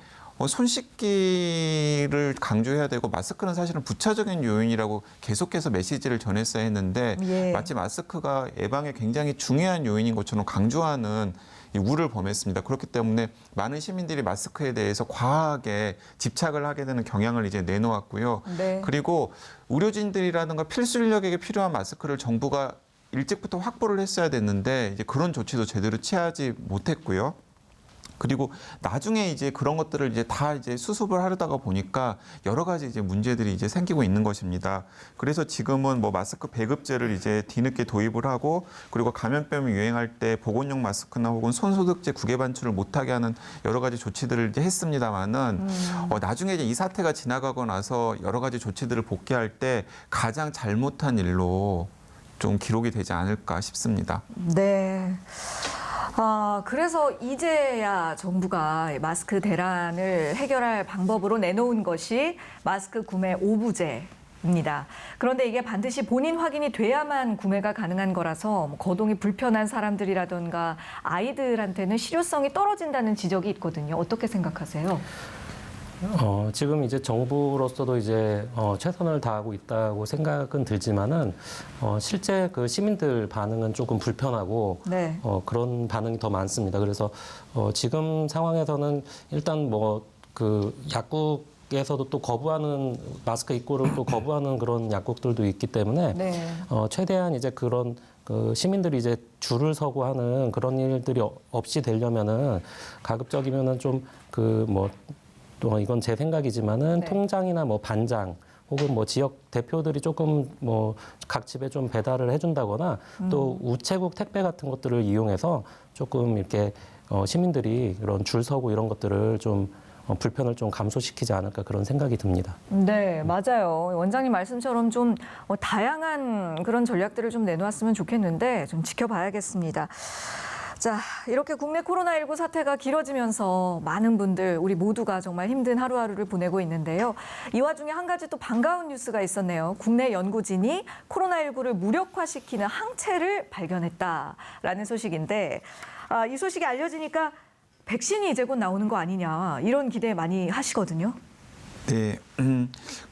Speaker 12: 손 씻기를 강조해야 되고 마스크는 사실은 부차적인 요인이라고 계속해서 메시지를 전했어야 했는데
Speaker 1: 예.
Speaker 12: 마치 마스크가 예방에 굉장히 중요한 요인인 것처럼 강조하는 이 우를 범했습니다. 그렇기 때문에 많은 시민들이 마스크에 대해서 과하게 집착을 하게 되는 경향을 이제 내놓았고요.
Speaker 1: 네.
Speaker 12: 그리고 의료진들이라든가 필수 인력에게 필요한 마스크를 정부가 일찍부터 확보를 했어야 됐는데 이제 그런 조치도 제대로 취하지 못했고요. 그리고 나중에 이제 그런 것들을 이제 다 이제 수습을 하려다가 보니까 여러 가지 이제 문제들이 이제 생기고 있는 것입니다. 그래서 지금은 뭐 마스크 배급제를 이제 뒤늦게 도입을 하고 그리고 감염병이 유행할 때 보건용 마스크나 혹은 손소독제 국외 반출을 못하게 하는 여러 가지 조치들을 이제 했습니다만은 나중에 이제 이 사태가 지나가고 나서 여러 가지 조치들을 복귀할 때 가장 잘못한 일로 좀 기록이 되지 않을까 싶습니다.
Speaker 1: 네. 그래서 이제야 정부가 마스크 대란을 해결할 방법으로 내놓은 것이 마스크 구매 오부제입니다. 그런데 이게 반드시 본인 확인이 돼야만 구매가 가능한 거라서 거동이 불편한 사람들이라든가 아이들한테는 실효성이 떨어진다는 지적이 있거든요. 어떻게 생각하세요?
Speaker 11: 지금 이제 정부로서도 이제 최선을 다하고 있다고 생각은 들지만은 실제 그 시민들 반응은 조금 불편하고
Speaker 1: 네.
Speaker 11: 그런 반응이 더 많습니다. 그래서 지금 상황에서는 일단 뭐 그 약국에서도 또 거부하는 마스크 입고를 또 거부하는 그런 약국들도 있기 때문에
Speaker 1: 네.
Speaker 11: 최대한 이제 그런 그 시민들이 이제 줄을 서고 하는 그런 일들이 없이 되려면은 가급적이면은 좀 그 뭐 또 이건 제 생각이지만은
Speaker 1: 네.
Speaker 11: 통장이나 뭐 반장 혹은 뭐 지역 대표들이 조금 뭐 각 집에 좀 배달을 해준다거나 또 우체국 택배 같은 것들을 이용해서 조금 이렇게 시민들이 그런 줄 서고 이런 것들을 좀 불편을 좀 감소시키지 않을까 그런 생각이 듭니다.
Speaker 1: 네, 맞아요. 원장님 말씀처럼 좀 다양한 그런 전략들을 좀 내놓았으면 좋겠는데 좀 지켜봐야겠습니다. 자, 이렇게 국내 코로나19 사태가 길어지면서 많은 분들, 우리 모두가 정말 힘든 하루하루를 보내고 있는데요. 이 와중에 한 가지 또 반가운 뉴스가 있었네요. 국내 연구진이 코로나19를 무력화시키는 항체를 발견했다라는 소식인데 이 소식이 알려지니까 백신이 이제 곧 나오는 거 아니냐 이런 기대 많이 하시거든요.
Speaker 12: 네.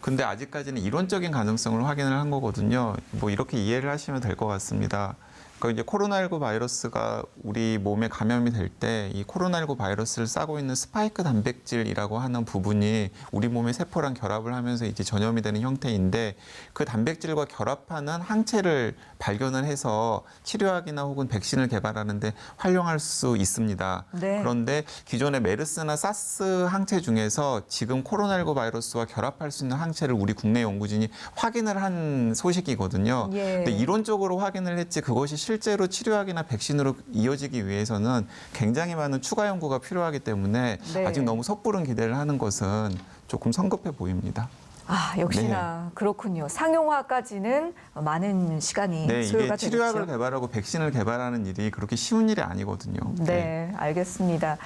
Speaker 12: 근데 아직까지는 이론적인 가능성을 확인을 한 거거든요. 뭐 이렇게 이해를 하시면 될 것 같습니다. 그러니까 이제 코로나19 바이러스가 우리 몸에 감염이 될 때 이 코로나19 바이러스를 싸고 있는 스파이크 단백질이라고 하는 부분이 우리 몸의 세포랑 결합을 하면서 이제 전염이 되는 형태인데 그 단백질과 결합하는 항체를 발견을 해서 치료약이나 혹은 백신을 개발하는데 활용할 수 있습니다.
Speaker 1: 네.
Speaker 12: 그런데 기존의 메르스나 사스 항체 중에서 지금 코로나19 바이러스와 결합할 수 있는 항체를 우리 국내 연구진이 확인을 한 소식이거든요.
Speaker 1: 예.
Speaker 12: 근데 이론적으로 확인을 했지 그것이 실제로 치료약이나 백신으로 이어지기 위해서는 굉장히 많은 추가 연구가 필요하기 때문에
Speaker 1: 네.
Speaker 12: 아직 너무 섣부른 기대를 하는 것은 조금 성급해 보입니다.
Speaker 1: 역시나 그렇군요. 상용화까지는 많은 시간이
Speaker 12: 네,
Speaker 1: 소요가
Speaker 12: 이게 치료약을
Speaker 1: 되겠죠.
Speaker 12: 개발하고 백신을 개발하는 일이 그렇게 쉬운 일이 아니거든요.
Speaker 1: 네, 알겠습니다.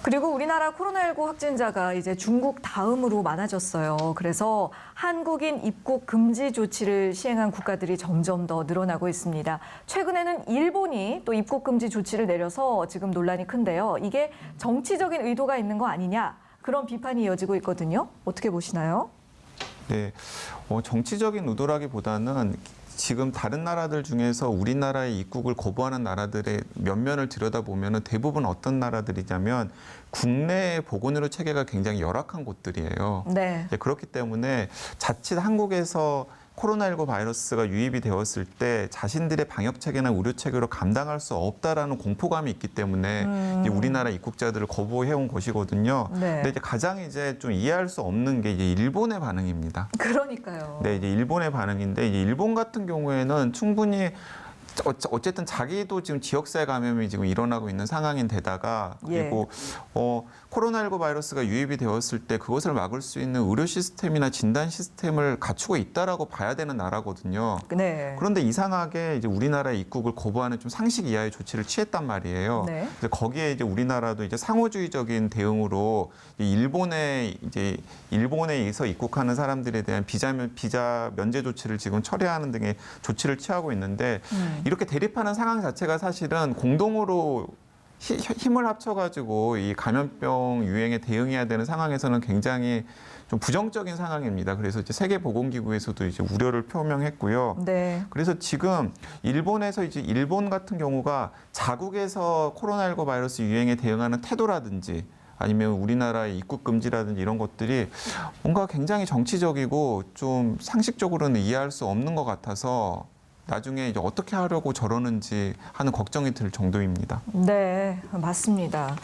Speaker 1: 그리고 우리나라 코로나19 확진자가 이제 중국 다음으로 많아졌어요. 그래서 한국인 입국 금지 조치를 시행한 국가들이 점점 더 늘어나고 있습니다. 최근에는 일본이 또 입국 금지 조치를 내려서 지금 논란이 큰데요. 이게 정치적인 의도가 있는 거 아니냐, 그런 비판이 이어지고 있거든요. 어떻게 보시나요?
Speaker 12: 네, 정치적인 의도라기보다는 지금 다른 나라들 중에서 우리나라의 입국을 거부하는 나라들의 면면을 들여다보면 대부분 어떤 나라들이냐면 국내 보건의료 체계가 굉장히 열악한 곳들이에요.
Speaker 1: 네.
Speaker 12: 그렇기 때문에 자칫 한국에서 코로나19 바이러스가 유입이 되었을 때 자신들의 방역 체계나 의료 체계로 감당할 수 없다라는 공포감이 있기 때문에 이제 우리나라 입국자들을 거부해온 것이거든요.
Speaker 1: 네.
Speaker 12: 근데 이제 가장 이제 좀 이해할 수 없는 게 이제 일본의 반응입니다.
Speaker 1: 그러니까요.
Speaker 12: 네, 이제 일본의 반응인데 이제 일본 같은 경우에는 충분히 어쨌든 자기도 지금 지역사회 감염이 지금 일어나고 있는 상황인데다가 그리고 코로나19 바이러스가 유입이 되었을 때 그것을 막을 수 있는 의료 시스템이나 진단 시스템을 갖추고 있다라고 봐야 되는 나라거든요.
Speaker 1: 네.
Speaker 12: 그런데 이상하게 이제 우리나라의 입국을 거부하는 좀 상식 이하의 조치를 취했단 말이에요.
Speaker 1: 네.
Speaker 12: 그래서 거기에 이제 우리나라도 이제 상호주의적인 대응으로 일본에 의해서 입국하는 사람들에 대한 비자 면제 조치를 지금 철회하는 등의 조치를 취하고 있는데 이렇게 대립하는 상황 자체가 사실은 공동으로 힘을 합쳐가지고 이 감염병 유행에 대응해야 되는 상황에서는 굉장히 좀 부정적인 상황입니다. 그래서 이제 세계보건기구에서도 이제 우려를 표명했고요.
Speaker 1: 네.
Speaker 12: 그래서 지금 일본에서 이제 일본 같은 경우가 자국에서 코로나19 바이러스 유행에 대응하는 태도라든지 아니면 우리나라의 입국 금지라든지 이런 것들이 뭔가 굉장히 정치적이고 좀 상식적으로는 이해할 수 없는 것 같아서 나중에 이제 어떻게 하려고 저러는지 하는 걱정이 들 정도입니다.
Speaker 1: 네, 맞습니다.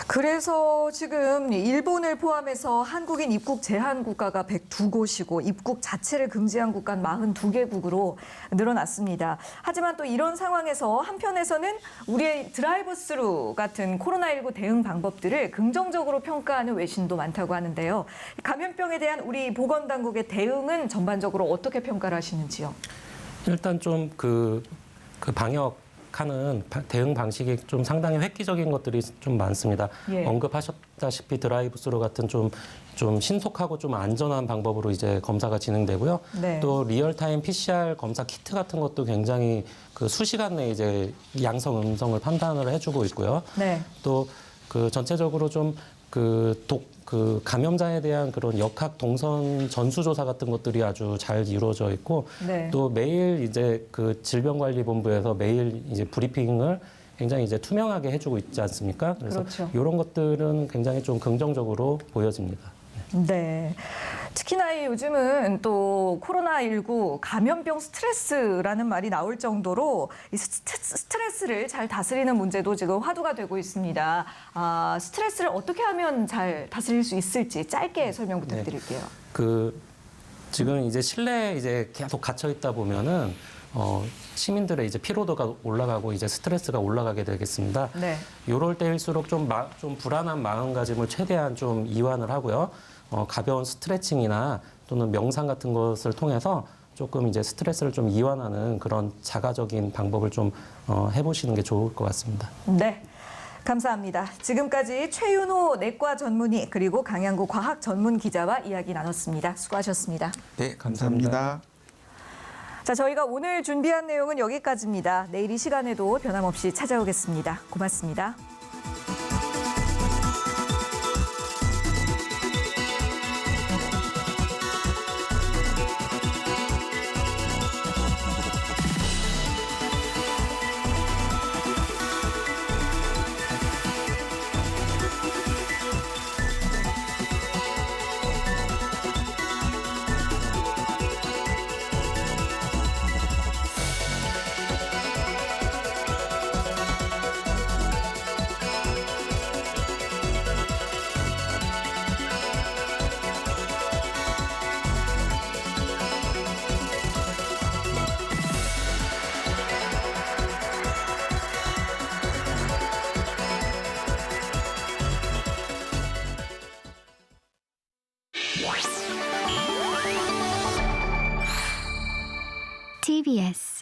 Speaker 1: 그래서 지금 일본을 포함해서 한국인 입국 제한 국가가 102곳이고 입국 자체를 금지한 국가는 42개국으로 늘어났습니다. 하지만 또 이런 상황에서 한편에서는 우리의 드라이브 스루 같은 코로나19 대응 방법들을 긍정적으로 평가하는 외신도 많다고 하는데요. 감염병에 대한 우리 보건당국의 대응은 전반적으로 어떻게 평가를 하시는지요?
Speaker 11: 일단 좀 그 방역하는 대응 방식이 좀 상당히 획기적인 것들이 좀 많습니다.
Speaker 1: 예.
Speaker 11: 언급하셨다시피 드라이브스루 같은 좀 신속하고 좀 안전한 방법으로 이제 검사가 진행되고요.
Speaker 1: 네.
Speaker 11: 또 리얼타임 PCR 검사 키트 같은 것도 굉장히 그 수시간 내에 이제 양성, 음성을 판단을 해주고 있고요.
Speaker 1: 네.
Speaker 11: 또 그 전체적으로 좀 그 감염자에 대한 그런 역학 동선 전수조사 같은 것들이 아주 잘 이루어져 있고
Speaker 1: 네.
Speaker 11: 또 매일 이제 그 질병관리본부에서 매일 이제 브리핑을 굉장히 이제 투명하게 해주고 있지 않습니까? 그래서
Speaker 1: 그렇죠.
Speaker 11: 이런 것들은 굉장히 좀 긍정적으로 보여집니다.
Speaker 1: 네. 특히나 요즘은 또 코로나19 감염병 스트레스라는 말이 나올 정도로 이 스트레스를 잘 다스리는 문제도 지금 화두가 되고 있습니다. 스트레스를 어떻게 하면 잘 다스릴 수 있을지 짧게 설명 부탁드릴게요.
Speaker 11: 지금 이제 실내에 이제 계속 갇혀 있다 보면은 시민들의 이제 피로도가 올라가고 이제 스트레스가 올라가게 되겠습니다.
Speaker 1: 네.
Speaker 11: 이럴 때일수록 좀 불안한 마음가짐을 최대한 좀 이완을 하고요. 가벼운 스트레칭이나 또는 명상 같은 것을 통해서 조금 이제 스트레스를 좀 이완하는 그런 자가적인 방법을 좀 해보시는 게 좋을 것 같습니다.
Speaker 1: 네. 감사합니다. 지금까지 최윤호 내과 전문의 그리고 강양구 과학 전문 기자와 이야기 나눴습니다. 수고하셨습니다.
Speaker 12: 네, 감사합니다.
Speaker 1: 자, 저희가 오늘 준비한 내용은 여기까지입니다. 내일 이 시간에도 변함없이 찾아오겠습니다. 고맙습니다.
Speaker 15: TBS